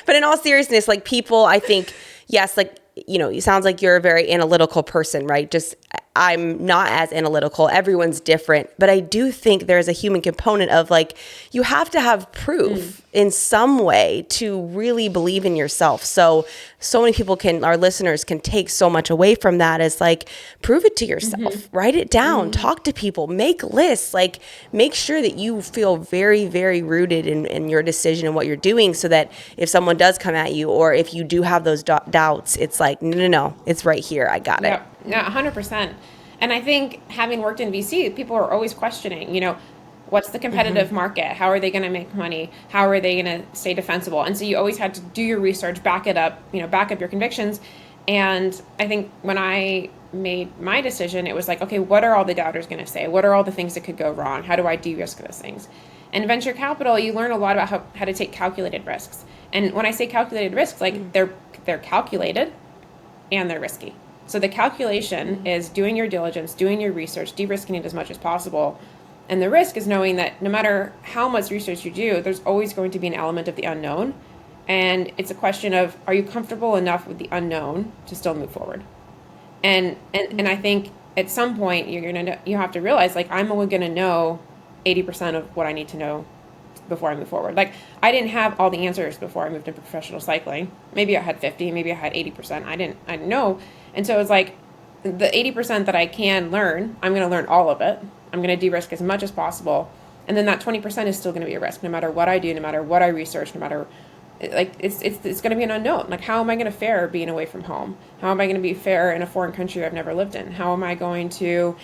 But in all seriousness, like, people, I think, yes, like, it sounds like you're a very analytical person, right? Just, I'm not as analytical. Everyone's different. But I do think there's a human component of, like, you have to have proof in some way to really believe in yourself. So many people our listeners can take so much away from that as, like, prove it to yourself, write it down, talk to people, make lists, like, make sure that you feel very, very rooted in your decision and what you're doing, so that if someone does come at you, or if you do have those doubts, it's like, no, it's right here. I got it. Yeah, 100%. And I think having worked in VC, people are always questioning, what's the competitive market? How are they going to make money? How are they going to stay defensible? And so you always had to do your research, back it up, back up your convictions. And I think when I made my decision, it was like, okay, what are all the doubters going to say? What are all the things that could go wrong? How do I de-risk those things? And venture capital, you learn a lot about how to take calculated risks. And when I say calculated risks, like they're calculated and they're risky. So the calculation is doing your diligence, doing your research, de-risking it as much as possible. And the risk is knowing that no matter how much research you do, there's always going to be an element of the unknown. And it's a question of, are you comfortable enough with the unknown to still move forward? And I think at some point you have to realize, like, I'm only going to know 80% of what I need to know before I move forward. Like, I didn't have all the answers before I moved into professional cycling. Maybe I had 50, maybe I had 80%. I didn't know. And so it's like the 80% that I can learn, I'm going to learn all of it. I'm going to de-risk as much as possible. And then that 20% is still going to be a risk, no matter what I do, no matter what I research, no matter, like, it's going to be an unknown. Like, how am I going to fare being away from home? How am I going to be fare in a foreign country I've never lived in? How am I going to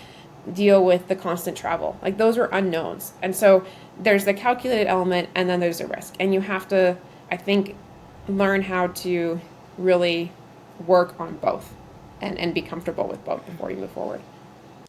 deal with the constant travel? Like, those are unknowns. And so there's the calculated element, and then there's the risk. And you have to, I think, learn how to really work on both and be comfortable with both before you move forward.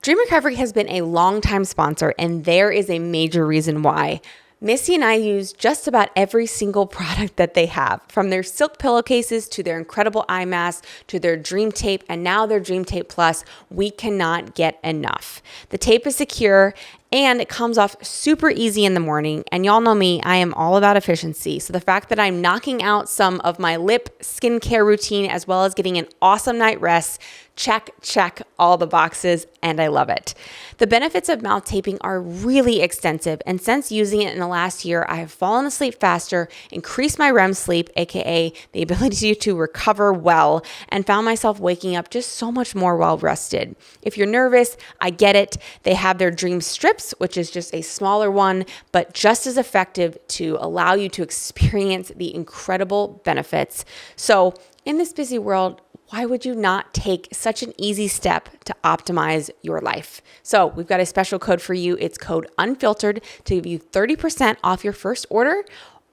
Dream Recovery has been a longtime sponsor, and there is a major reason why. Missy and I use just about every single product that they have, from their silk pillowcases to their incredible eye mask to their Dream Tape and now their Dream Tape Plus. We cannot get enough. The tape is secure and it comes off super easy in the morning. And y'all know me, I am all about efficiency. So the fact that I'm knocking out some of my lip skincare routine as well as getting an awesome night rest, check all the boxes, and I love it. The benefits of mouth taping are really extensive, and since using it in the last year, I have fallen asleep faster, increased my REM sleep, aka the ability to recover well, and found myself waking up just so much more well rested. If you're nervous, I get it. They have their Dream Strips, which is just a smaller one, but just as effective to allow you to experience the incredible benefits. So in this busy world, why would you not take such an easy step to optimize your life? So we've got a special code for you. It's code Unfiltered to give you 30% off your first order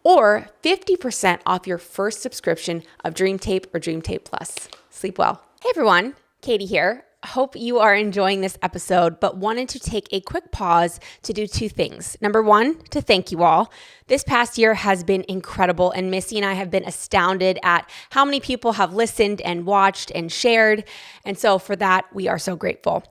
or 50% off your first subscription of Dream Tape or Dream Tape Plus. Sleep well. Hey everyone, Katie here. Hope you are enjoying this episode, but wanted to take a quick pause to do two things. Number one, to thank you all. This past year has been incredible, and Missy and I have been astounded at how many people have listened and watched and shared. And so for that, we are so grateful.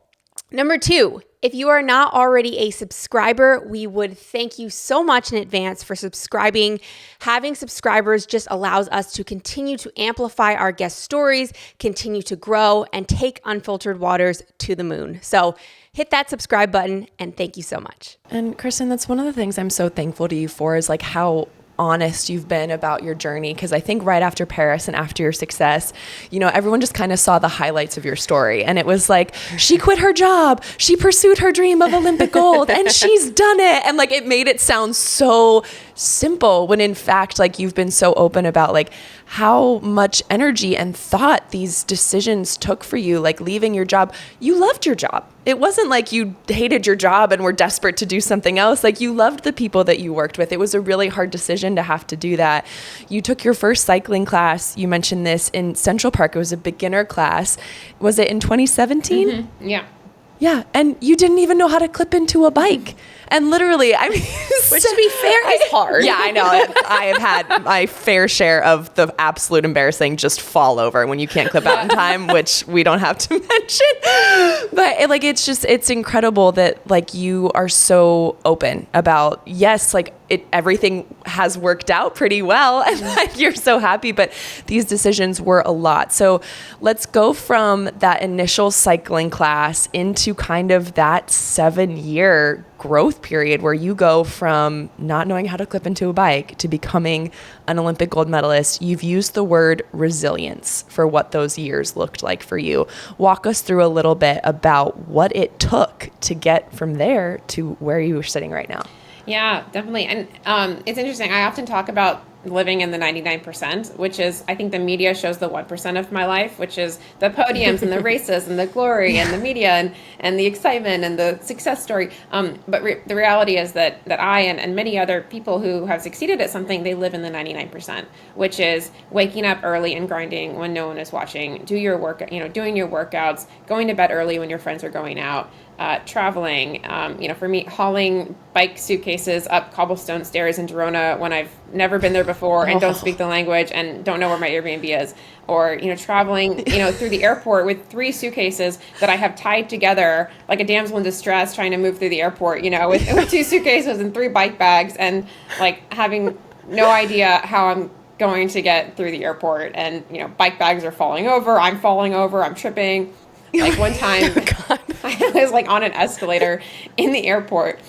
Number two, if you are not already a subscriber, we would thank you so much in advance for subscribing. Having subscribers just allows us to continue to amplify our guest stories, continue to grow, and take Unfiltered Waters to the moon. So hit that subscribe button, and thank you so much. And Kristen, that's one of the things I'm so thankful to you for, is like how honest you've been about your journey. Because I think right after Paris and after your success, everyone just kind of saw the highlights of your story. And it was like, she quit her job, she pursued her dream of Olympic gold, and she's done it. And like, it made it sound so simple, when in fact, like, you've been so open about like how much energy and thought these decisions took for you, like leaving your job. You loved your job. It wasn't like you hated your job and were desperate to do something else. Like, you loved the people that you worked with. It was a really hard decision to have to do that. You took your first cycling class. You mentioned this in Central Park. It was a beginner class. Was it in 2017? Mm-hmm. Yeah. Yeah. And you didn't even know how to clip into a bike. And literally, I mean, which to be fair is hard. Yeah, I know. I have had my fair share of the absolute embarrassing just fall over when you can't clip out in time, which we don't have to mention. But it's incredible that like you are so open about, yes, like everything has worked out pretty well and like you're so happy, but these decisions were a lot. So let's go from that initial cycling class into kind of that 7-year growth period where you go from not knowing how to clip into a bike to becoming an Olympic gold medalist. You've used the word resilience for what those years looked like for you. Walk us through a little bit about what it took to get from there to where you are sitting right now. Yeah, definitely. And it's interesting. I often talk about living in the 99%, which is, I think the media shows the 1% of my life, which is the podiums and the races and the glory and the media and the excitement and the success story. But the reality is that I and many other people who have succeeded at something, they live in the 99%, which is waking up early and grinding when no one is watching, doing your workouts, going to bed early when your friends are going out, traveling, for me, hauling bike suitcases up cobblestone stairs in Girona when I've never been there before and don't speak the language and don't know where my Airbnb is, or, traveling, through the airport with 3 suitcases that I have tied together like a damsel in distress trying to move through the airport, with 2 suitcases and 3 bike bags and like having no idea how I'm going to get through the airport. And, bike bags are falling over. I'm falling over. I'm tripping. Like one time I was like on an escalator in the airport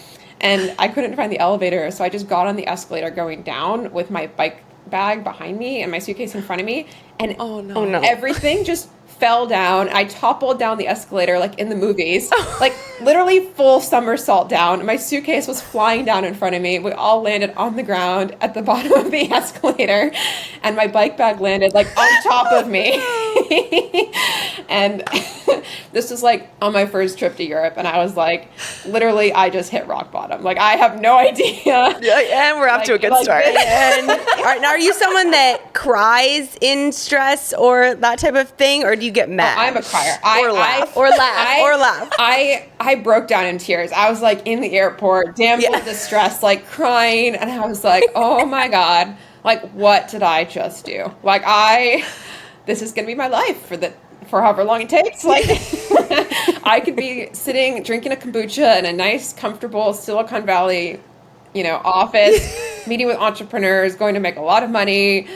and I couldn't find the elevator. So I just got on the escalator going down with my bike bag behind me and my suitcase in front of me. And everything just fell down. I toppled down the escalator like in the movies, like literally full somersault down. My suitcase was flying down in front of me. We all landed on the ground at the bottom of the escalator and my bike bag landed like on top of me. And this was like on my first trip to Europe and I was like, literally, I just hit rock bottom. Like I have no idea. Yeah, and we're off to a good start. All right, now are you someone that cries in stress or that type of thing, or do you get mad? I'm a crier. Or laugh. I broke down in tears. I was like in the airport, damsel in distress, like crying, and I was like, oh my God, like what did I just do? Like this is gonna be my life for however long it takes. Like I could be sitting drinking a kombucha in a nice, comfortable Silicon Valley, office, meeting with entrepreneurs, going to make a lot of money.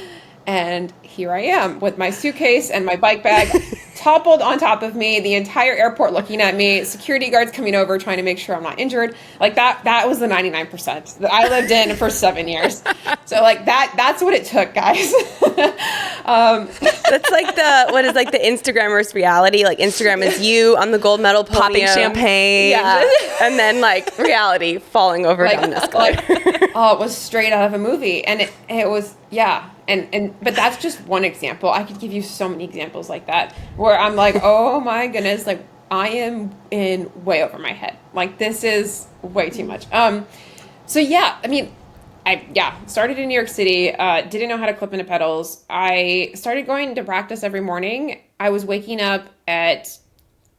And here I am with my suitcase and my bike bag toppled on top of me, the entire airport looking at me, security guards coming over trying to make sure I'm not injured. Like that was the 99% that I lived in for 7 years. So like that's what it took, guys. That's like the Instagrammer's reality. Like Instagram is you on the gold medal podium. Popping champagne. Yeah. And then like reality falling over down the escalator. It was straight out of a movie. And it was, yeah. But that's just one example. I could give you so many examples like that where I'm like, oh my goodness, like I am in way over my head. Like this is way too much. So yeah, I mean, I started in New York City, didn't know how to clip into pedals. I started going to practice every morning. I was waking up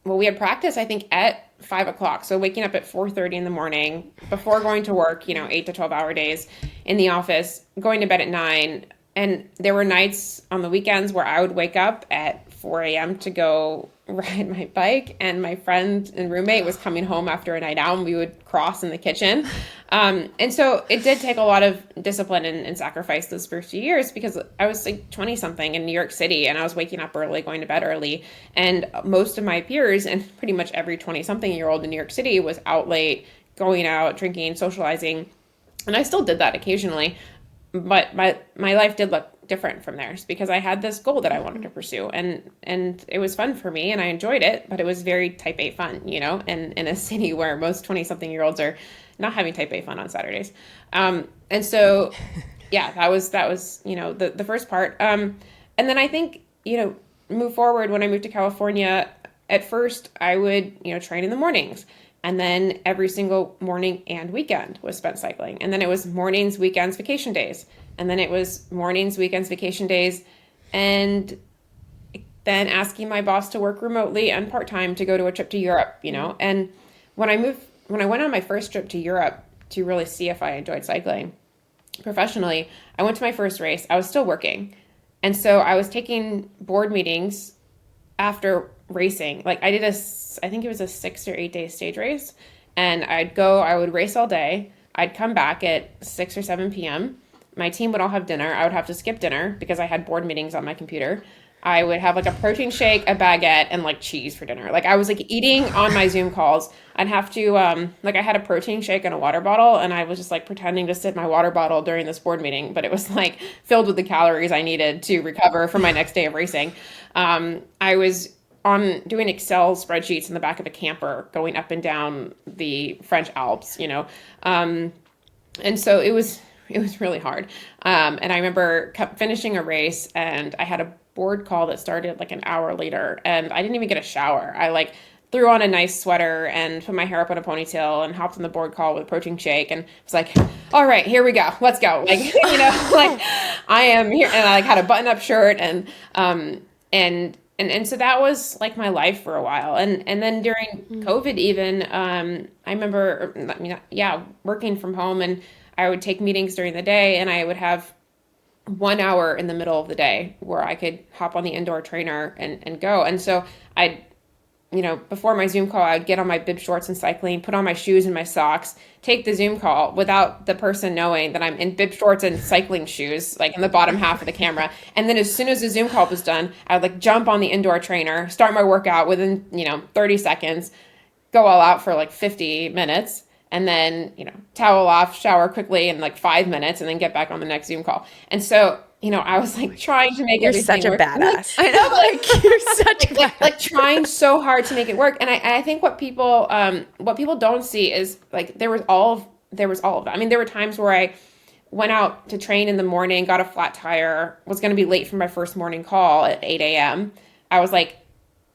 we had practice, I think at 5 o'clock. So waking up at 4:30 in the morning before going to work, 8 to 12 hour days in the office, going to bed at 9. And there were nights on the weekends where I would wake up at 4 a.m. to go ride my bike, and my friend and roommate was coming home after a night out, and we would cross in the kitchen. And so it did take a lot of discipline and sacrifice those first few years because I was like 20-something in New York City, and I was waking up early, going to bed early. And most of my peers, and pretty much every 20-something-year-old in New York City was out late, going out, drinking, socializing. And I still did that occasionally. But my life did look different from theirs because I had this goal that I wanted to pursue, and it was fun for me and I enjoyed it, but it was very type A fun, and in a city where most 20-something-year-olds are not having type A fun on Saturdays. And so, yeah, that was, the first part. And then I think, move forward when I moved to California, at first I would, train in the mornings. And then every single morning and weekend was spent cycling. And then it was mornings, weekends, vacation days. And then it was mornings, weekends, vacation days. And then asking my boss to work remotely and part-time to go to a trip to Europe, And when I went on my first trip to Europe to really see if I enjoyed cycling professionally, I went to my first race. I was still working. And so I was taking board meetings after racing. Like I think it was a 6 or 8 day stage race, and I would race all day. I'd come back at 6 or 7 p.m. My team would all have dinner. I would have to skip dinner because I had board meetings on my computer. I would have like a protein shake, a baguette, and like cheese for dinner. Like I was like eating on my Zoom calls. I'd have to, I had a protein shake and a water bottle, and I was just like pretending to sip my water bottle during this board meeting, but it was like filled with the calories I needed to recover for my next day of racing. I was on doing Excel spreadsheets in the back of a camper going up and down the French Alps, And so it was it was really hard. And I remember finishing a race, and I had a board call that started like an hour later, and I didn't even get a shower. I like threw on a nice sweater and put my hair up in a ponytail and hopped on the board call with a protein shake and was like, all right, here we go. Let's go. Like, like I am here. And I like had a button up shirt and so that was like my life for a while. And then during COVID even, I remember, working from home, and I would take meetings during the day, and I would have 1 hour in the middle of the day where I could hop on the indoor trainer and go. And so I'd, before my Zoom call, I would get on my bib shorts and cycling, put on my shoes and my socks, take the Zoom call without the person knowing that I'm in bib shorts and cycling shoes, like in the bottom half of the camera. And then as soon as the Zoom call was done, I would like jump on the indoor trainer, start my workout within, 30 seconds, go all out for like 50 minutes, and then, towel off, shower quickly in like 5 minutes, and then get back on the next Zoom call. And so, I was like trying to make You're everything such a work. badass. I know, Like, you're such a badass. like trying so hard to make it work. And I think what people don't see is like there was all of that. I mean, there were times where I went out to train in the morning, got a flat tire, was going to be late for my first morning call at 8 a.m. I was like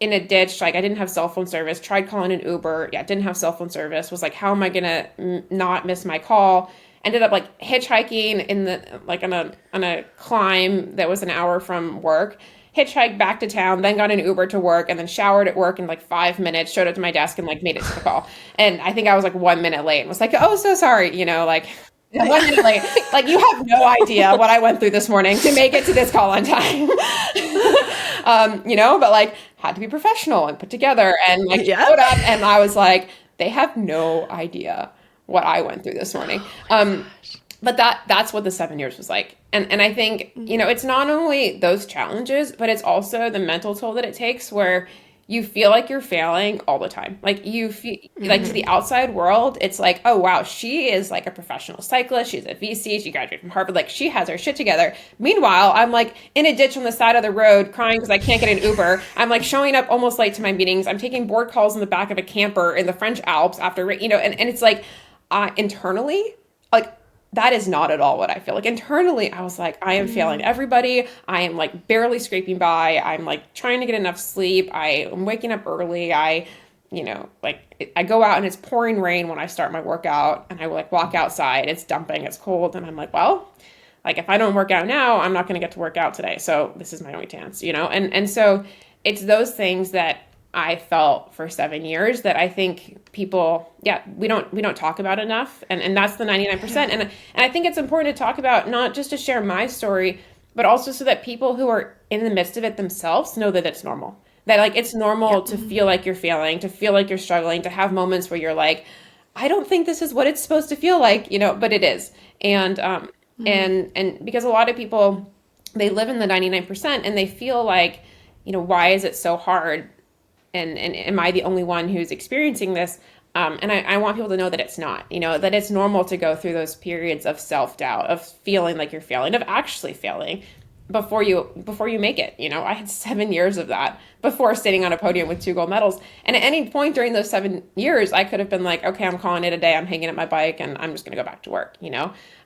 in a ditch, like I didn't have cell phone service, tried calling an Uber. Yeah, didn't have cell phone service, was like, how am I going to not miss my call? Ended up like hitchhiking in the like on a climb that was an hour from work. Hitchhiked back to town, then got an Uber to work, and then showered at work in like 5 minutes. Showed up to my desk and like made it to the call. And I think I was like 1 minute late. And was like, oh, so sorry, like 1 minute late. Like you have no idea what I went through this morning to make it to this call on time. But like had to be professional and put together and like showed up, and I was like, they have no idea what I went through this morning. But that's what the 7 years was like. And I think, it's not only those challenges, but it's also the mental toll that it takes where you feel like you're failing all the time. Like you feel like to the outside world, it's like, oh, wow, she is like a professional cyclist. She's a VC. She graduated from Harvard. Like she has her shit together. Meanwhile, I'm like in a ditch on the side of the road crying because I can't get an Uber. I'm like showing up almost late to my meetings. I'm taking board calls in the back of a camper in the French Alps after, and it's like internally, like, that is not at all what I feel. Like internally, I was like, I am failing everybody. I am like barely scraping by. I'm like trying to get enough sleep. I am waking up early. I go out and it's pouring rain when I start my workout, and I like walk outside. It's dumping. It's cold. And I'm like, well, like if I don't work out now, I'm not going to get to work out today. So this is my only chance, And so it's those things that I felt for 7 years that I think people, we don't talk about enough. And that's the 99%. And I think it's important to talk about, not just to share my story, but also so that people who are in the midst of it themselves know that it's normal. That like, it's normal to feel like you're failing, to feel like you're struggling, to have moments where you're like, I don't think this is what it's supposed to feel like, but it is. And because a lot of people, they live in the 99% and they feel like, why is it so hard? And am I the only one who's experiencing this? And I want people to know that it's not, that it's normal to go through those periods of self-doubt, of feeling like you're failing, of actually failing before you make it. I had 7 years of that before sitting on a podium with 2 gold medals. And at any point during those 7 years, I could have been like, okay, I'm calling it a day. I'm hanging up my bike and I'm just going to go back to work,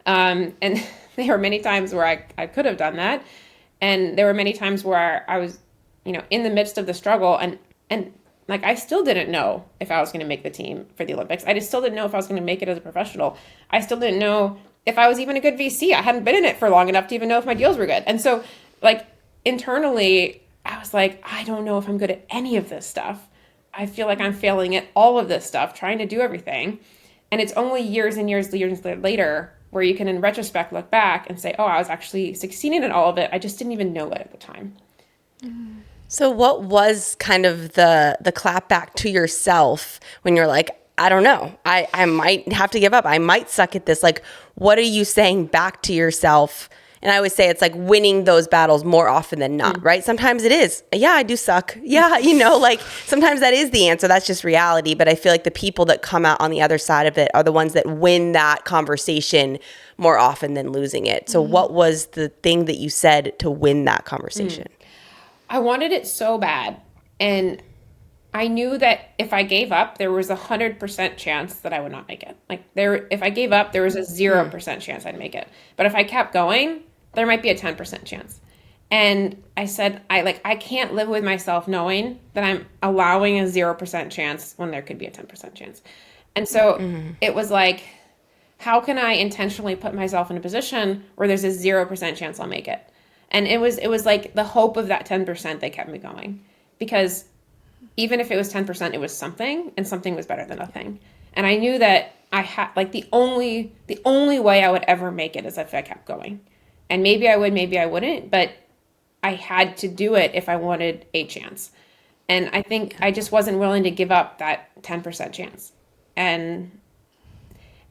And there were many times where I could have done that. And there were many times where I was, in the midst of the struggle, and like, I still didn't know if I was going to make the team for the Olympics. I just still didn't know if I was going to make it as a professional. I still didn't know if I was even a good VC. I hadn't been in it for long enough to even know if my deals were good. And so like internally, I was like, I don't know if I'm good at any of this stuff. I feel like I'm failing at all of this stuff, trying to do everything. And it's only years and years later where you can, in retrospect, look back and say, oh, I was actually succeeding in all of it. I just didn't even know it at the time. So what was kind of the clap back to yourself when you're like, I don't know, I might have to give up. I might suck at this. Like, what are you saying back to yourself? And I always say it's like winning those battles more often than not, right? Sometimes it is. Yeah, I do suck. Yeah, like sometimes that is the answer. That's just reality. But I feel like the people that come out on the other side of it are the ones that win that conversation more often than losing it. So what was the thing that you said to win that conversation? I wanted it so bad, and I knew that if I gave up, there was 100% chance that I would not make it. If I gave up, there was a 0% chance I'd make it. But if I kept going, there might be a 10% chance. And I said, I can't live with myself knowing that I'm allowing a 0% chance when there could be a 10% chance. And so it was like, how can I intentionally put myself in a position where there's a 0% chance I'll make it? And it was like the hope of that 10% that kept me going, because even if it was 10%, it was something, and something was better than nothing. And I knew that I had, like, the only way I would ever make it is if I kept going. And maybe I would, maybe I wouldn't, but I had to do it if I wanted a chance. And I think I just wasn't willing to give up that 10% chance. And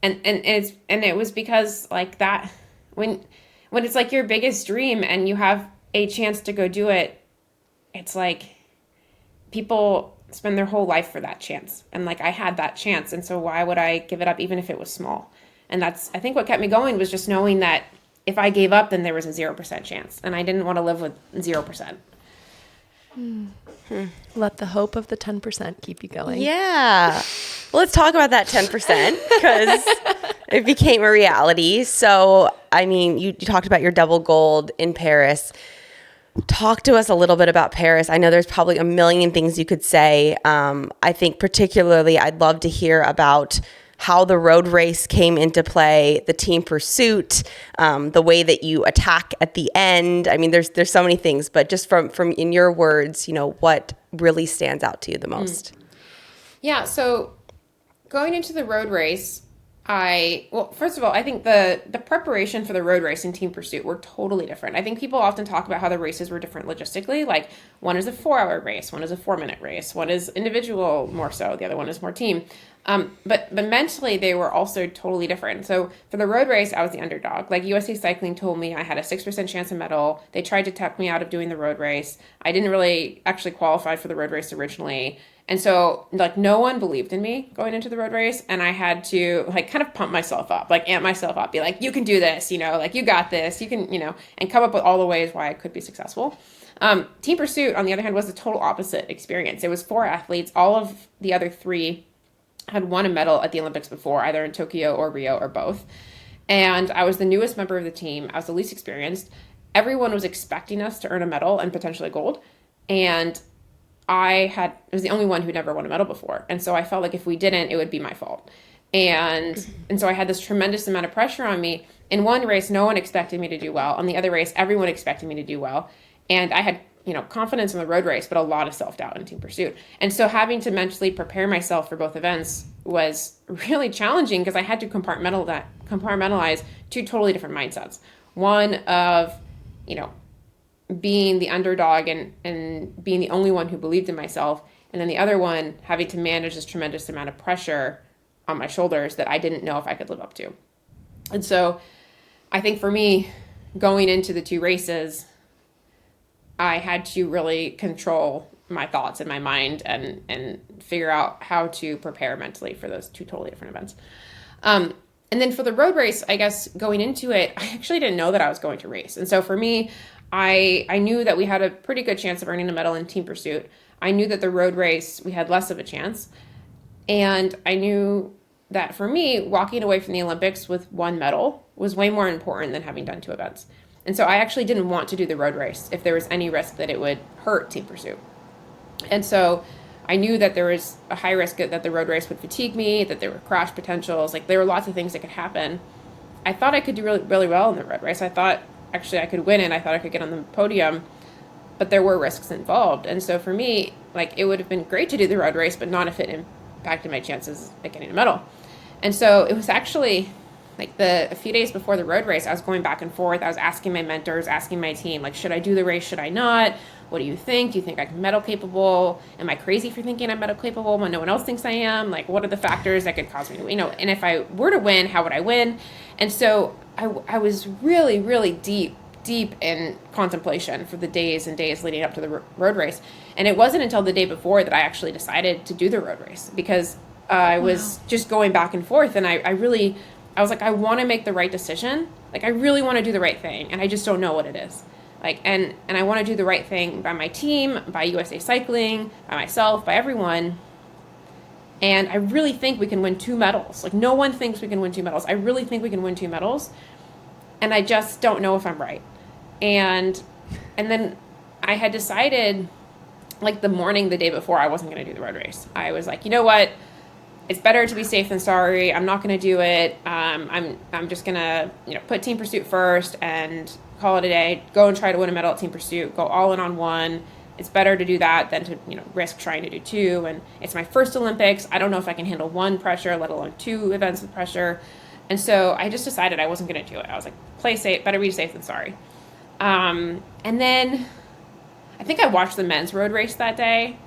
it was because, like, that, when it's like your biggest dream and you have a chance to go do it, it's like people spend their whole life for that chance. And, like, I had that chance. And so why would I give it up even if it was small? And that's, I think what kept me going was just knowing that if I gave up, then there was a 0% chance. And I didn't want to live with 0%. Let the hope of the 10% keep you going. Yeah. Well, let's talk about that 10% because it became a reality. So, I mean, you talked about your double gold in Paris. Talk to us a little bit about Paris. I know there's probably a million things you could say. I think particularly I'd love to hear about how the road race came into play, the team pursuit, the way that you attack at the end. I mean, there's so many things, but just from in your words, what really stands out to you the most? Yeah, so going into the road race, first of all, I think the preparation for the road race and team pursuit were totally different. I think people often talk about how the races were different logistically. Like, one is a 4-hour race, one is a 4-minute race, one is individual more so, the other one is more team. But mentally, they were also totally different. So for the road race, I was the underdog. Like, USA Cycling told me I had a 6% chance of medal. They tried to talk me out of doing the road race. I didn't really actually qualify for the road race originally. And so, like, no one believed in me going into the road race. And I had to, like, kind of pump myself up, like, amp myself up, be like, you can do this, like, you got this, you can, and come up with all the ways why I could be successful. Team pursuit, on the other hand, was the total opposite experience. It was 4 athletes. All of the other 3 had won a medal at the Olympics before, either in Tokyo or Rio or both. And I was the newest member of the team. I was the least experienced. Everyone was expecting us to earn a medal and potentially gold. And I was the only one who never won a medal before. And so I felt like if we didn't, it would be my fault. And so I had this tremendous amount of pressure on me. In one race, no one expected me to do well. On the other race, everyone expected me to do well. And I had confidence in the road race, but a lot of self-doubt in team pursuit. And so having to mentally prepare myself for both events was really challenging because I had to compartmentalize 2 totally different mindsets. One of, being the underdog and being the only one who believed in myself. And then the other one, having to manage this tremendous amount of pressure on my shoulders that I didn't know if I could live up to. And so I think for me, going into the 2 races, I had to really control my thoughts in my mind and figure out how to prepare mentally for those 2 totally different events. And then for the road race, I guess going into it, I actually didn't know that I was going to race. And so for me, I knew that we had a pretty good chance of earning a medal in team pursuit. I knew that the road race, we had less of a chance. And I knew that for me, walking away from the Olympics with 1 medal was way more important than having done 2 events. And so I actually didn't want to do the road race if there was any risk that it would hurt team pursuit. And so I knew that there was a high risk that the road race would fatigue me, that there were crash potentials. Like, there were lots of things that could happen. I thought I could do really, really well in the road race. I thought actually I could win and I thought I could get on the podium, but there were risks involved. And so for me, like, it would have been great to do the road race, but not if it impacted my chances of getting a medal. And so it was actually like a few days before the road race, I was going back and forth. I was asking my mentors, asking my team, like, should I do the race? Should I not? What do you think? Do you think I'm medal capable? Am I crazy for thinking I'm medal capable when no one else thinks I am? Like, what are the factors that could cause me to, and if I were to win, how would I win? And so I was really, really deep in contemplation for the days and days leading up to the road race. And it wasn't until the day before that I actually decided to do the road race, because I was just going back and forth. And I was like, I want to make the right decision. Like, I really want to do the right thing. And I just don't know what it is. Like, and I want to do the right thing by my team, by USA Cycling, by myself, by everyone. And I really think we can win 2 medals. Like, no one thinks we can win 2 medals. I really think we can win 2 medals. And I just don't know if I'm right. And then I had decided, like, the morning, the day before, I wasn't going to do the road race. I was like, you know what? It's better to be safe than sorry. I'm not going to do it. I'm just going to, put Team Pursuit first and call it a day. Go and try to win a medal at Team Pursuit. Go all in on one. It's better to do that than to, risk trying to do 2. And it's my first Olympics. I don't know if I can handle 1 pressure, let alone 2 events with pressure. And so I just decided I wasn't going to do it. I was like, play safe, better be safe than sorry. And then I think I watched the men's road race that day,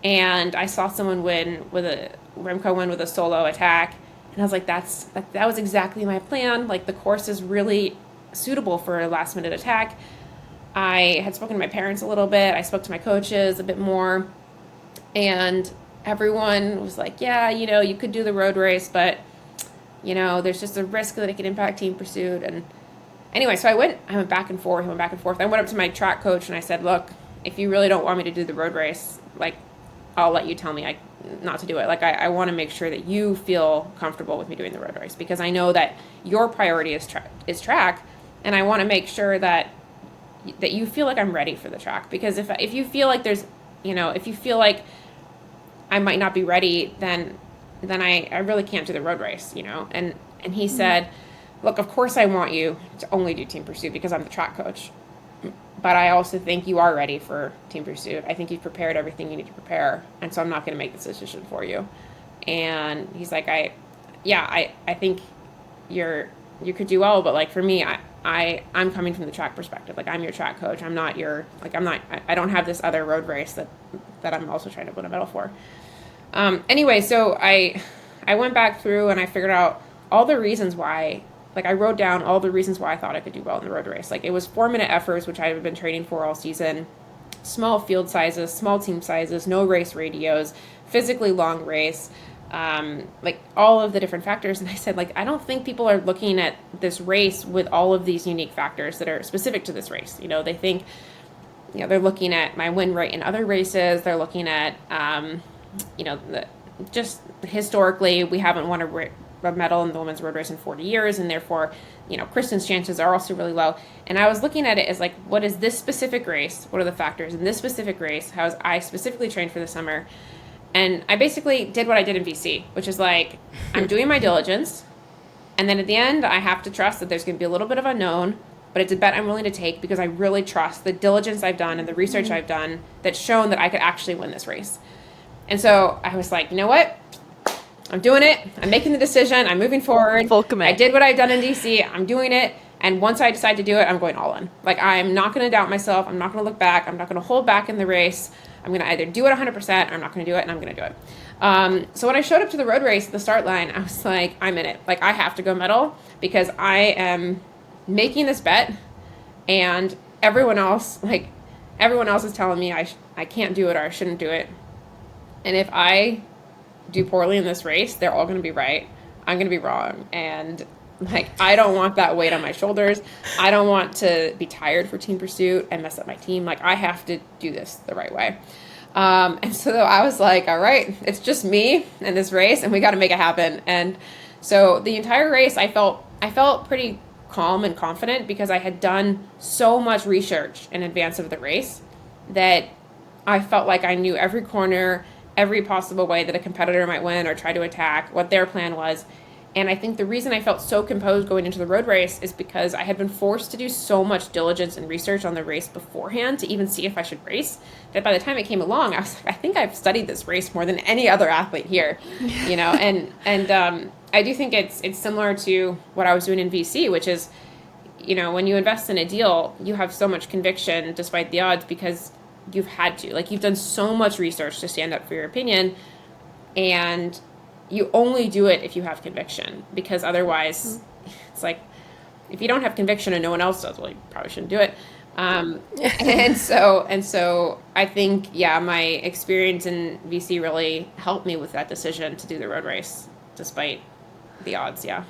and I saw someone Remco win with a solo attack. And I was like, that was exactly my plan. Like, the course is really suitable for a last minute attack. I had spoken to my parents a little bit. I spoke to my coaches a bit more, and everyone was like, yeah, you could do the road race, but, there's just a risk that it could impact Team Pursuit. And anyway, so I went back and forth. I went up to my track coach and I said, look, if you really don't want me to do the road race, like, I'll let you tell me not to do it. Like, I want to make sure that you feel comfortable with me doing the road race, because I know that your priority is track, and I want to make sure that you feel like I'm ready for the track. Because if you feel like if you feel like I might not be ready, then I really can't do the road race, And he said, look, of course I want you to only do Team Pursuit because I'm the track coach. But I also think you are ready for Team Pursuit. I think you've prepared everything you need to prepare. And so I'm not going to make this decision for you. And he's like, I think you could do well, but like, for me, I'm coming from the track perspective. Like, I'm your track coach. I don't have this other road race that I'm also trying to win a medal for. Anyway, so I went back through and I figured out all the reasons why. Like, I wrote down all the reasons why I thought I could do well in the road race. Like, it was 4-minute efforts, which I've been training for all season, small field sizes, small team sizes, no race radios, physically long race, like, all of the different factors. And I said, like, I don't think people are looking at this race with all of these unique factors that are specific to this race. They think, they're looking at my win rate in other races. They're looking at, just historically, we haven't won a medal in the women's road race in 40 years, and therefore, Kristen's chances are also really low. And I was looking at it as, like, what is this specific race? What are the factors in this specific race? How is I specifically trained for the summer? And I basically did what I did in VC, which is, like, I'm doing my diligence, and then at the end, I have to trust that there's going to be a little bit of unknown, but it's a bet I'm willing to take because I really trust the diligence I've done and the research I've done that's shown that I could actually win this race. And so I was like, you know what? I'm doing it. I'm making the decision. I'm moving forward. Full commit. I did what I've done in DC. I'm doing it. And once I decide to do it, I'm going all in. Like, I'm not going to doubt myself. I'm not going to look back. I'm not going to hold back in the race. I'm going to either do it 100% or I'm not going to do it, and I'm going to do it. So when I showed up to the road race at the start line, I was like, I'm in it. Like, I have to go medal because I am making this bet, and everyone else is telling me I can't do it or I shouldn't do it. And if I do poorly in this race, they're all going to be right. I'm going to be wrong. And, like, I don't want that weight on my shoulders. I don't want to be tired for Team Pursuit and mess up my team. Like, I have to do this the right way. And so I was like, all right, it's just me and this race, and we got to make it happen. And so the entire race, I felt pretty calm and confident because I had done so much research in advance of the race that I felt like I knew every corner, every possible way that a competitor might win or try to attack, what their plan was. And I think the reason I felt so composed going into the road race is because I had been forced to do so much diligence and research on the race beforehand to even see if I should race, that by the time it came along, I was like, I think I've studied this race more than any other athlete here, and I do think it's similar to what I was doing in VC, which is, when you invest in a deal, you have so much conviction despite the odds because you've had to. Like, you've done so much research to stand up for your opinion, and you only do it if you have conviction, because otherwise it's like, if you don't have conviction and no one else does, well, you probably shouldn't do it. And so I think, my experience in VC really helped me with that decision to do the road race despite the odds. Yeah.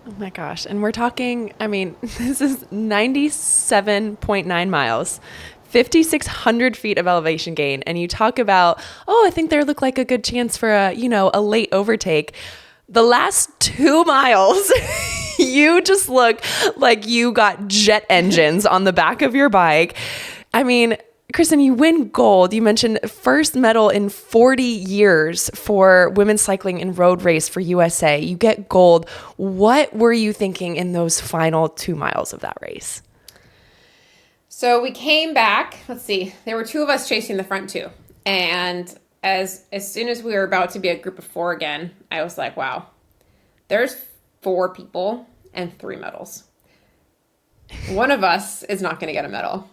Oh my gosh. And we're talking, I mean, this is 97.9 miles, 5,600 feet of elevation gain. And you talk about, oh, I think there looked like a good chance for a late overtake. The last 2 miles, you just look like you got jet engines on the back of your bike. I mean, Kristen, you win gold. You mentioned first medal in 40 years for women's cycling in road race for USA. You get gold. What were you thinking in those final 2 miles of that race? So we came back. Let's see. There were two of us chasing the front two. And as soon as we were about to be a group of four again, I was like, wow, there's 4 people and 3 medals. One of us is not going to get a medal.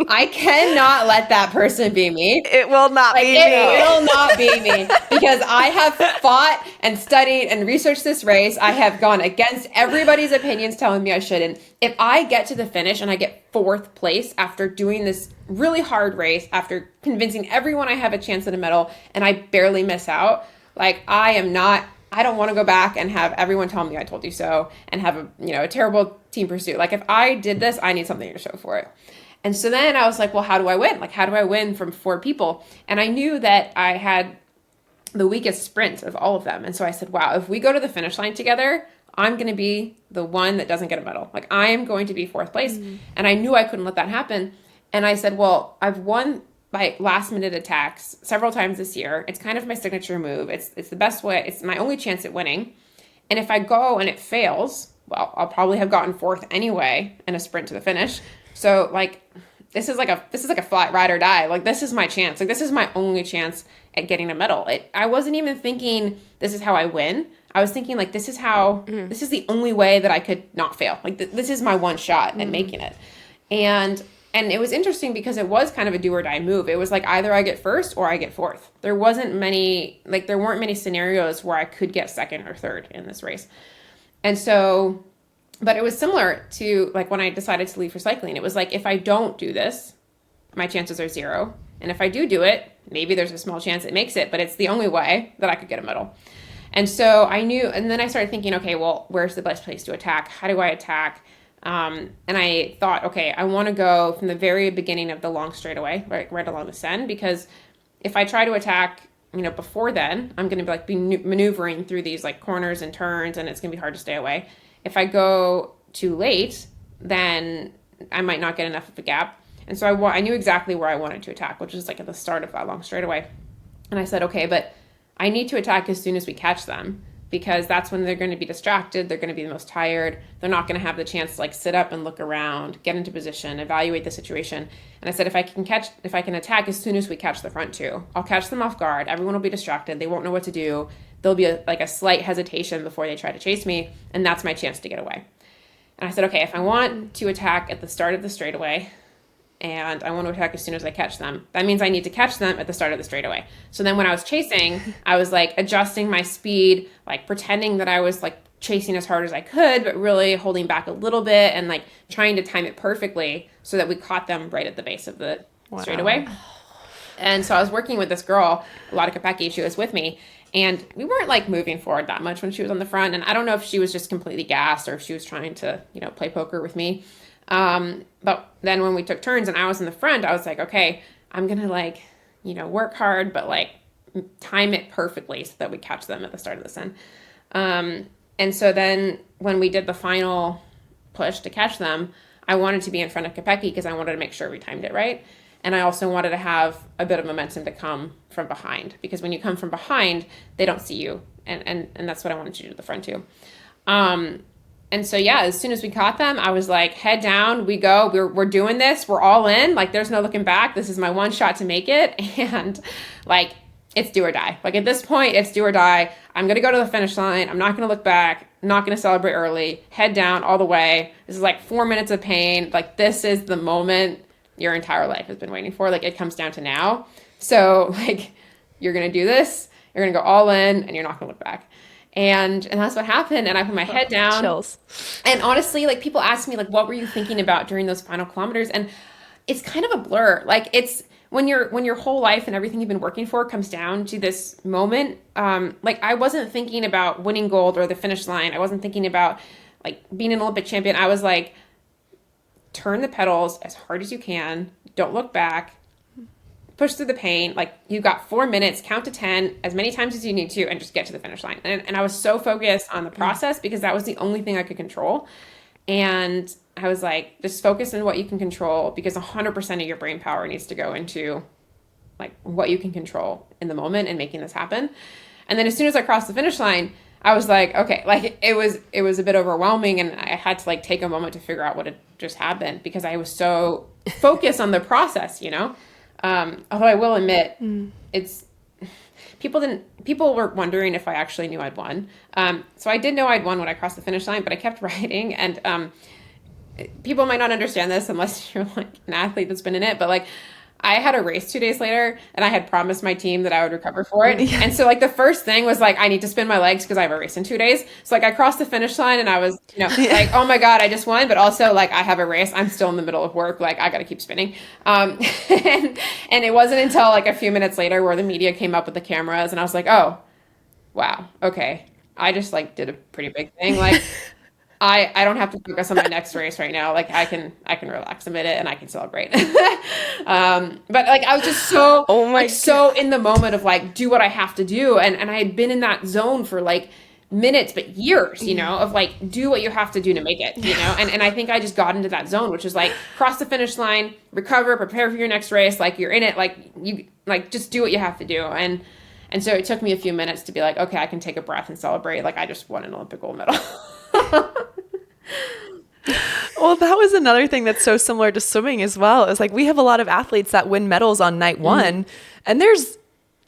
I cannot let that person be me. It will not be me. It will not be me because I have fought and studied and researched this race. I have gone against everybody's opinions telling me I shouldn't. If I get to the finish and I get 4th place after doing this really hard race, after convincing everyone I have a chance at a medal, and I barely miss out, like I don't want to go back and have everyone tell me I told you so and have a terrible team pursuit. Like if I did this, I need something to show for it. And so then I was like, well, how do I win? Like, how do I win from 4 people? And I knew that I had the weakest sprint of all of them. And so I said, wow, if we go to the finish line together, I'm going to be the one that doesn't get a medal. Like, I am going to be 4th place. Mm-hmm. And I knew I couldn't let that happen. And I said, well, I've won by last minute attacks several times this year. It's kind of my signature move. It's the best way. It's my only chance at winning. And if I go and it fails, well, I'll probably have gotten 4th anyway in a sprint to the finish. So like, this is like a flat ride or die. Like this is my chance. Like this is my only chance at getting a medal. I wasn't even thinking this is how I win. I was thinking like, this is the only way that I could not fail. Like this is my one shot at making it. And it was interesting because it was kind of a do or die move. It was like either I get 1st or I get 4th. There weren't many scenarios where I could get 2nd or 3rd in this race. And so, but it was similar to like when I decided to leave for cycling. It was like, if I don't do this, my chances are 0. And if I do it, maybe there's a small chance it makes it, but it's the only way that I could get a medal. And so I knew, and then I started thinking, okay, well, where's the best place to attack? How do I attack? And I thought, okay, I want to go from the very beginning of the long straightaway, right along the Seine, because if I try to attack, before then, I'm going to be maneuvering through these like corners and turns, and it's going to be hard to stay away. If I go too late, then I might not get enough of a gap. And so I knew exactly where I wanted to attack, which is like at the start of that long straightaway. And I said, okay, but I need to attack as soon as we catch them, because that's when they're going to be distracted. They're going to be the most tired. They're not going to have the chance to like sit up and look around, get into position, evaluate the situation. And I said, if I can attack as soon as we catch the front 2, I'll catch them off guard. Everyone will be distracted. They won't know what to do. There'll be a slight hesitation before they try to chase me. And that's my chance to get away. And I said, okay, if I want to attack at the start of the straightaway and I want to attack as soon as I catch them, that means I need to catch them at the start of the straightaway. So then when I was chasing, I was like adjusting my speed, like pretending that I was like chasing as hard as I could, but really holding back a little bit and like trying to time it perfectly so that we caught them right at the base of the straightaway. And so I was working with this girl, Lotta Kopecky, she was with me, and we weren't like moving forward that much when she was on the front. And I don't know if she was just completely gassed or if she was trying to, play poker with me. But then when we took turns and I was in the front, I was like, okay, I'm going to work hard, but like time it perfectly so that we catch them at the start of the Seine. And so then when we did the final push to catch them, I wanted to be in front of Kopecky because I wanted to make sure we timed it right. And I also wanted to have a bit of momentum to come from behind, because when you come from behind, they don't see you. And that's what I wanted to do to the front too. And so, yeah, as soon as we caught them, I was like, head down, we go, we're doing this, we're all in, like, there's no looking back, this is my one shot to make it, and, like, it's do or die. Like, at this point, it's do or die. I'm going to go to the finish line, I'm not going to look back, I'm not going to celebrate early, head down all the way, this is, like, 4 minutes of pain, like, this is the moment your entire life has been waiting for, like, it comes down to now, so, like, you're going to do this, you're going to go all in, and you're not going to look back. And that's what happened. And I put my head down. Chills. And honestly, like, people ask me, like, what were you thinking about during those final kilometers? And it's kind of a blur. Like, when your whole life and everything you've been working for comes down to this moment, like I wasn't thinking about winning gold or the finish line. I wasn't thinking about like being an Olympic champion. I was like, turn the pedals as hard as you can. Don't look back. Push through the pain. Like, you've got 4 minutes, count to 10 as many times as you need to, and just get to the finish line. And I was so focused on the process because that was the only thing I could control. And I was like, just focus on what you can control, because 100% of your brain power needs to go into like what you can control in the moment and making this happen. And then as soon as I crossed the finish line, I was like, okay, like it was a bit overwhelming, and I had to like take a moment to figure out what had just happened because I was so focused on the process, you know? Although I will admit, it's people were wondering if I actually knew I'd won. So I did know I'd won when I crossed the finish line, but I kept riding, and people might not understand this unless you're like an athlete that's been in it, but like I had a race 2 days later, and I had promised my team that I would recover for it. Yeah. And so like the first thing was like, I need to spin my legs because I have a race in 2 days. So like I crossed the finish line, and I was, like, oh my God, I just won. But also like I have a race. I'm still in the middle of work. Like I got to keep spinning. And it wasn't until like a few minutes later where the media came up with the cameras, and I was like, oh, wow. Okay. I just like did a pretty big thing. Like I don't have to focus on my next race right now. Like I can relax a minute and I can celebrate. But like I was just so so in the moment of like do what I have to do, and I had been in that zone for like minutes but years, of like do what you have to do to make it, and I think I just got into that zone, which is like cross the finish line, recover, prepare for your next race, like you're in it, like you like just do what you have to do. And so it took me a few minutes to be like, okay, I can take a breath and celebrate like I just won an Olympic gold medal. Well, that was another thing that's so similar to swimming as well. It's like we have a lot of athletes that win medals on night one, and there's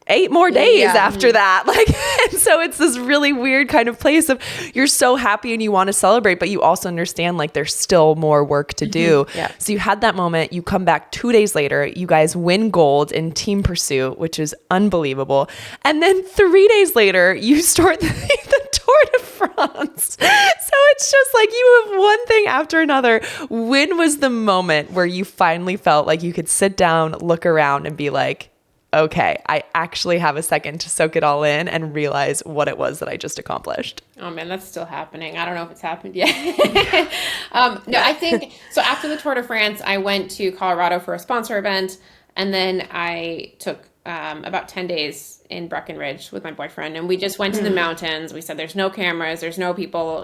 8 more days after that. Like, and so it's this really weird kind of place of you're so happy and you want to celebrate, but you also understand like there's still more work to do. Yeah. So you had that moment, you come back 2 days later, you guys win gold in team pursuit, which is unbelievable. And then 3 days later, you start the Tour de France. So it's just like you have one thing after another. When was the moment where you finally felt like you could sit down, look around and be like, okay, I actually have a second to soak it all in and realize what it was that I just accomplished? Oh man, that's still happening. I don't know if it's happened yet. No, I think, so after the Tour de France, I went to Colorado for a sponsor event, and then I took about 10 days in Breckenridge with my boyfriend, and we just went to the mountains. We said there's no cameras, there's no people,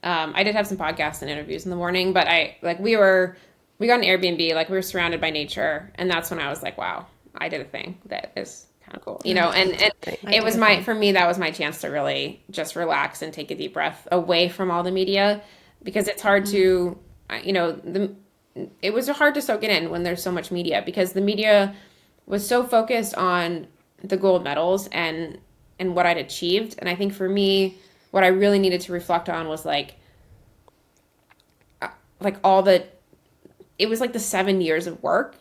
I did have some podcasts and interviews in the morning, but we got an Airbnb, like we were surrounded by nature, and that's when I was like, wow, I did a thing that is kind of cool, and it was for me, that was my chance to really just relax and take a deep breath away from all the media, because it's hard to, it was hard to soak it in when there's so much media, because the media was so focused on the gold medals and what I'd achieved. And I think for me, what I really needed to reflect on was it was like the 7 years of work.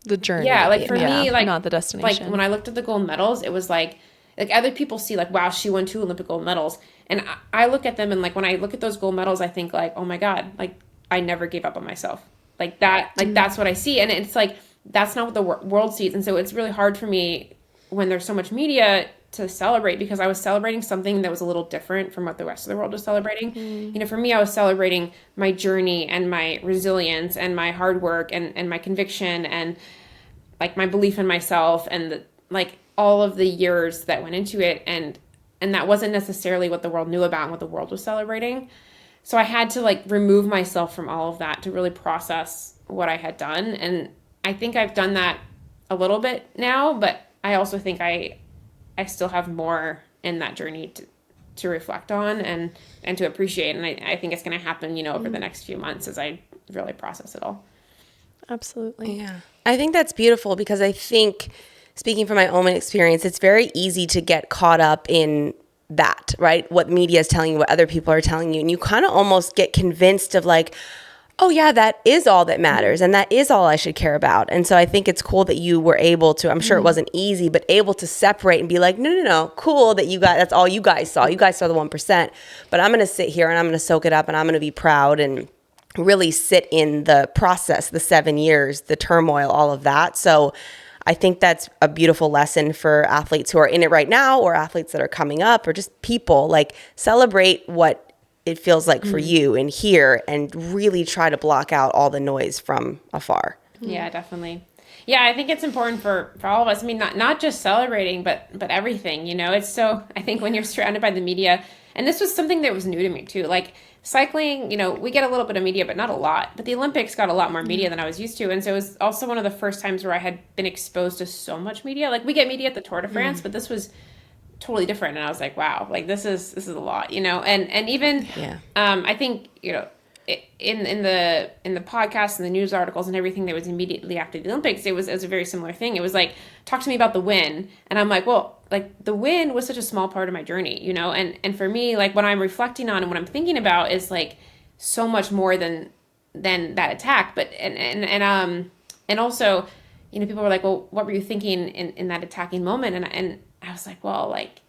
The journey. Yeah, like for me, like not the destination. Like when I looked at the gold medals, it was like other people see like, wow, she won 2 Olympic gold medals. And I look at them, and like when I look at those gold medals, I think like, oh my God, like I never gave up on myself. Like that, like that's what I see. And it's like, that's not what the world sees. And so it's really hard for me when there's so much media to celebrate, because I was celebrating something that was a little different from what the rest of the world was celebrating. For me, I was celebrating my journey and my resilience and my hard work and my conviction and like my belief in myself and like all of the years that went into it. And that wasn't necessarily what the world knew about and what the world was celebrating. So I had to like remove myself from all of that to really process what I had done. And I think I've done that a little bit now, but I also think I still have more in that journey to reflect on and to appreciate. And I think it's going to happen, over the next few months as I really process it all. Absolutely. Yeah. I think that's beautiful, because I think, speaking from my own experience, it's very easy to get caught up in that, right? What media is telling you, what other people are telling you. And you kind of almost get convinced of like, oh yeah, that is all that matters, and that is all I should care about. And so I think it's cool that you were able to, I'm sure it wasn't easy, but able to separate and be like, no, cool that that's all you guys saw. You guys saw the 1%, but I'm going to sit here and I'm going to soak it up, and I'm going to be proud and really sit in the process, the 7 years, the turmoil, all of that. So I think that's a beautiful lesson for athletes who are in it right now or athletes that are coming up or just people. Like, celebrate what it feels like for you in here and really try to block out all the noise from afar. Yeah, definitely. Yeah, I think it's important for all of us. I mean, not just celebrating, but everything, you know. It's so, I think when you're surrounded by the media, and this was something that was new to me too. Like cycling, you know, we get a little bit of media, but not a lot. But the Olympics got a lot more media than I was used to. And so it was also one of the first times where I had been exposed to so much media. Like we get media at the Tour de France, but this was totally different. And I was like, wow, like this is a lot, you know. And even I think, you know, in the podcast and the news articles and everything that was immediately after the Olympics, it was a very similar thing. It was like, talk to me about the win. And I'm like, well, like the win was such a small part of my journey, you know? And for me, like what I'm reflecting on and what I'm thinking about is like so much more than that attack. But, and also, you know, people were like, well, what were you thinking in that attacking moment? And I was like, well, like,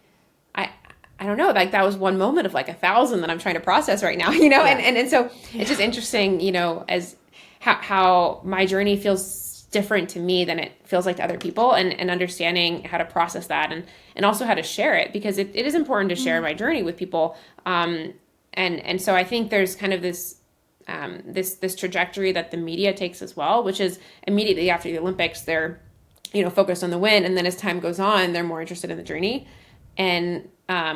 I don't know, like that was one moment of like 1,000 that I'm trying to process right now, you know? Yeah. And so it's just interesting, you know, as how my journey feels different to me than it feels like to other people and understanding how to process that and also how to share it because it is important to share my journey with people. And so I think there's kind of this trajectory that the media takes as well, which is immediately after the Olympics, they're, you know, focused on the win. And then as time goes on, they're more interested in the journey. And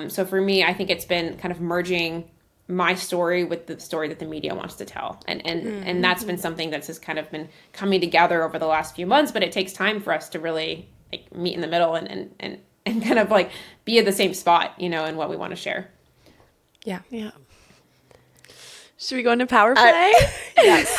so for me, I think it's been kind of merging my story with the story that the media wants to tell. And that's been something that's just kind of been coming together over the last few months, but it takes time for us to really like meet in the middle and kind of like be at the same spot, you know, in what we want to share. Yeah. Yeah. Should we go into power play? Yes.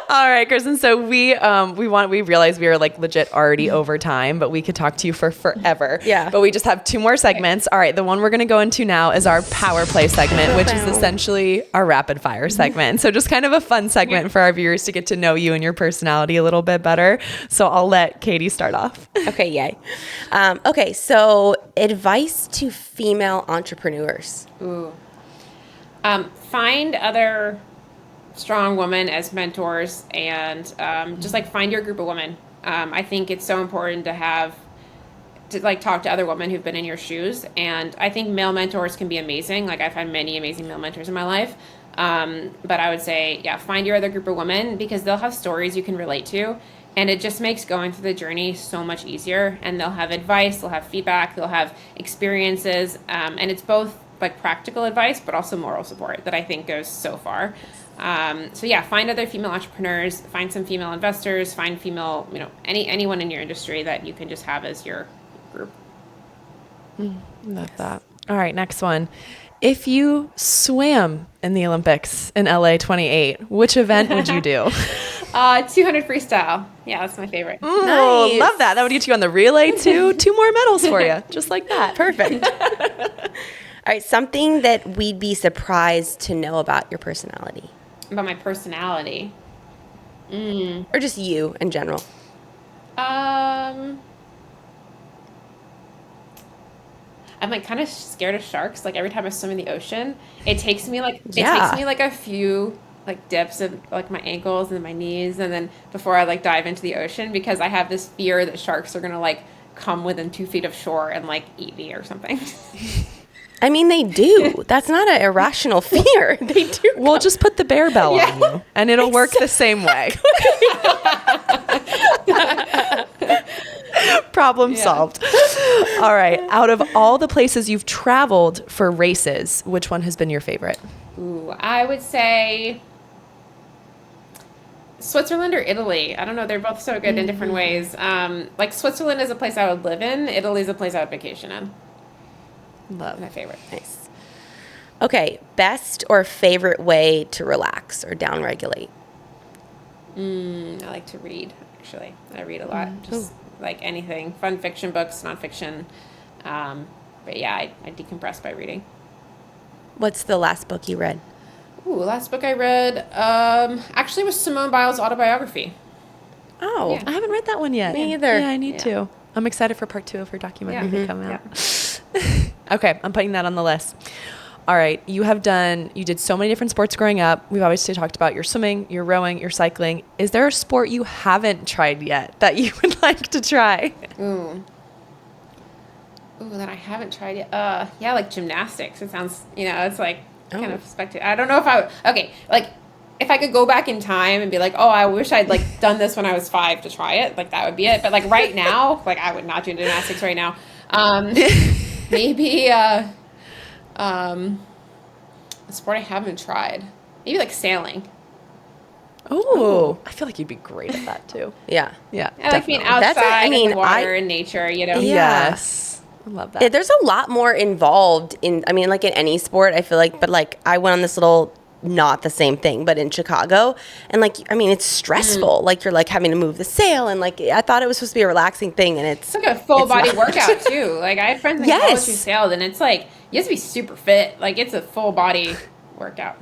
All right, Kristen. So we realized we were like legit already over time, but we could talk to you for forever. Yeah. But we just have 2 more segments. All right. The one we're going to go into now is our power play segment, which is essentially our rapid fire segment. So just kind of a fun segment for our viewers to get to know you and your personality a little bit better. So I'll let Katie start off. Okay. Yay. Okay. So advice to female entrepreneurs. Ooh. Find other strong women as mentors and just like find your group of women. I think it's so important to like talk to other women who've been in your shoes. And I think male mentors can be amazing. Like I've had many amazing male mentors in my life. But I would say, yeah, find your other group of women because they'll have stories you can relate to. And it just makes going through the journey so much easier. And they'll have advice, they'll have feedback, they'll have experiences. And it's both like practical advice, but also moral support that I think goes so far. So yeah, find other female entrepreneurs, find some female investors, find female, you know, anyone in your industry that you can just have as your group. Love that. All right, next one. If you swam in the Olympics in LA 28, which event would you do? 200 freestyle. Yeah, that's my favorite. Oh, nice. Love that. That would get you on the relay too. 2 more medals for you, just like that. Perfect. All right, something that we'd be surprised to know about your personality. About my personality? Or just you in general. I'm like kind of scared of sharks. Like every time I swim in the ocean, it takes me like a few like dips of like my ankles and my knees, and then before I like dive into the ocean because I have this fear that sharks are gonna like come within 2 feet of shore and like eat me or something. I mean, they do. That's not an irrational fear. They do. We'll just put the bear bell on you, and it'll work the same way. Problem solved. All right. Out of all the places you've traveled for races, which one has been your favorite? Ooh, I would say Switzerland or Italy. I don't know. They're both so good in different ways. Like Switzerland is a place I would live in. Italy is a place I would vacation in. Love. My favorite. Nice. Okay, best or favorite way to relax or downregulate? I like to read, actually. I read a lot. Just like anything. Fun fiction books, nonfiction. But yeah, I decompress by reading. What's the last book you read? Ooh, last book I read actually was Simone Biles' autobiography. Oh. Yeah. I haven't read that one yet. Me either. Yeah, I need to. I'm excited for part 2 of her documentary to come out. Yeah. Okay, I'm putting that on the list. all right, you did so many different sports growing up. We've obviously talked about your swimming, your rowing, your cycling. Is there a sport you haven't tried yet that you would like to try? Ooh, that I haven't tried yet. Yeah, like gymnastics. It sounds, it's like kind of spectacular. I don't know if like if I could go back in time and be like, oh, I wish I'd like done this when I was 5 to try it. Like that would be it. But like right now, like I would not do gymnastics right now. Maybe a sport I haven't tried. Maybe like sailing. Oh, I feel like you'd be great at that too. Yeah. Yeah. I like being outside in the water and nature, Yeah. Yes. I love that. There's a lot more involved like in any sport, I feel like, but like I went on this little, not the same thing, but in Chicago, and like, it's stressful. Like you're like having to move the sail, and like I thought it was supposed to be a relaxing thing, and it's like a full body workout too. Like I had friends in college who sailed, and it's like you have to be super fit. Like it's a full body workout.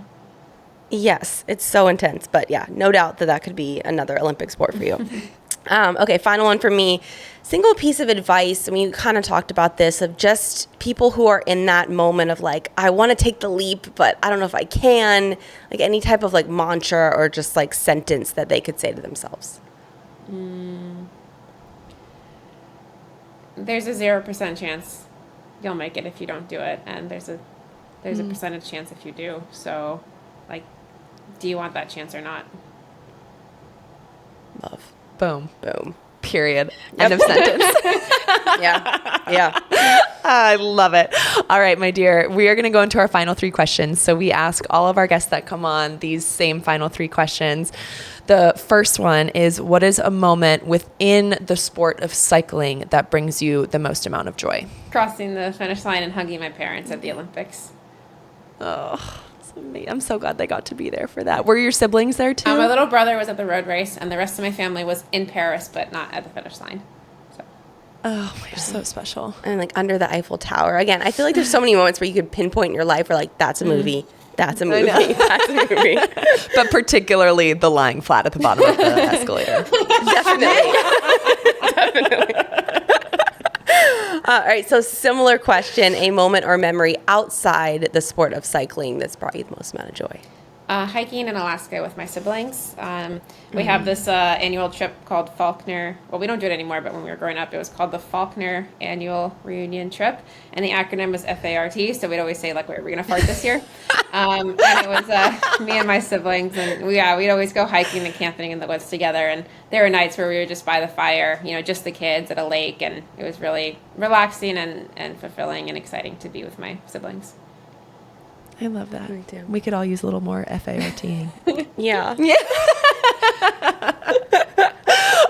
Yes, it's so intense, but yeah, no doubt that could be another Olympic sport for you. Okay, final one for me. Single piece of advice, you kind of talked about this, of just people who are in that moment of like, I want to take the leap, but I don't know if I can. Like any type of like mantra or just like sentence that they could say to themselves. There's a 0% chance you'll make it if you don't do it, and there's a percentage chance if you do. So, like, do you want that chance or not? Love. Boom. Boom. Period. End of sentence. Yeah. I love it. All right, my dear, we are going to go into our final 3 questions. So we ask all of our guests that come on these same final 3 questions. The first one is, what is a moment within the sport of cycling that brings you the most amount of joy? Crossing the finish line and hugging my parents at the Olympics. Oh, it's amazing. I'm so glad they got to be there for that. Were your siblings there too? My little brother was at the road race, and the rest of my family was in Paris, but not at the finish line. So. Oh, you're so special. And like under the Eiffel Tower. Again, I feel like there's so many moments where you could pinpoint in your life where like, that's a movie. That's a movie. That's a movie. But particularly the lying flat at the bottom of the escalator. Definitely. All right, so similar question, a moment or memory outside the sport of cycling that's brought you the most amount of joy. Hiking in Alaska with my siblings. We have this annual trip called Faulkner. Well, we don't do it anymore, but when we were growing up, it was called the Faulkner Annual Reunion Trip. And the acronym was FART, so we'd always say, like, where are we going to fart this year? And it was me and my siblings. And we'd always go hiking and camping in the woods together. And there were nights where we were just by the fire, just the kids at a lake. And it was really relaxing and fulfilling and exciting to be with my siblings. I love that. Me too. We could all use a little more FARTing. Yeah.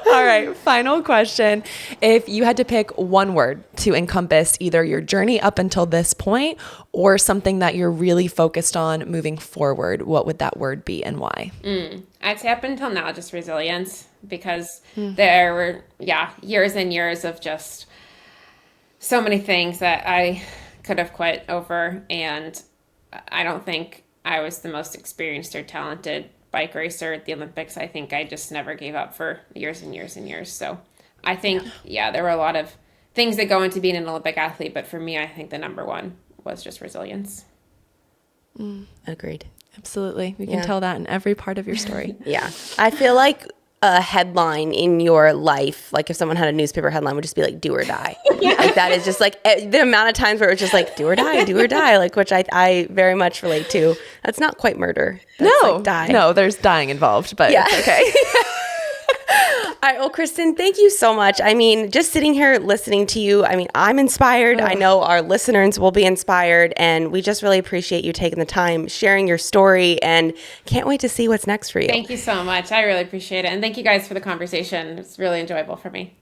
All right, final question. If you had to pick one word to encompass either your journey up until this point or something that you're really focused on moving forward, what would that word be and why? I'd say up until now, just resilience, because there were, years and years of just so many things that I could have quit over, and I don't think I was the most experienced or talented bike racer at the Olympics. I think I just never gave up for years and years and years. So I think, there were a lot of things that go into being an Olympic athlete. But for me, I think the number one was just resilience. Agreed. Absolutely. We can tell that in every part of your story. Yeah. I feel like a headline in your life, like if someone had a newspaper headline, would just be like, do or die. Like that is just like the amount of times where it was just like, do or die, like, which I very much relate to. That's not quite murder. That's like die. No, there's dying involved, but it's okay. All right, well, Kristen, thank you so much. I mean, just sitting here listening to you, I'm inspired. I know our listeners will be inspired, and we just really appreciate you taking the time, sharing your story, and can't wait to see what's next for you. Thank you so much. I really appreciate it. And thank you guys for the conversation. It's really enjoyable for me.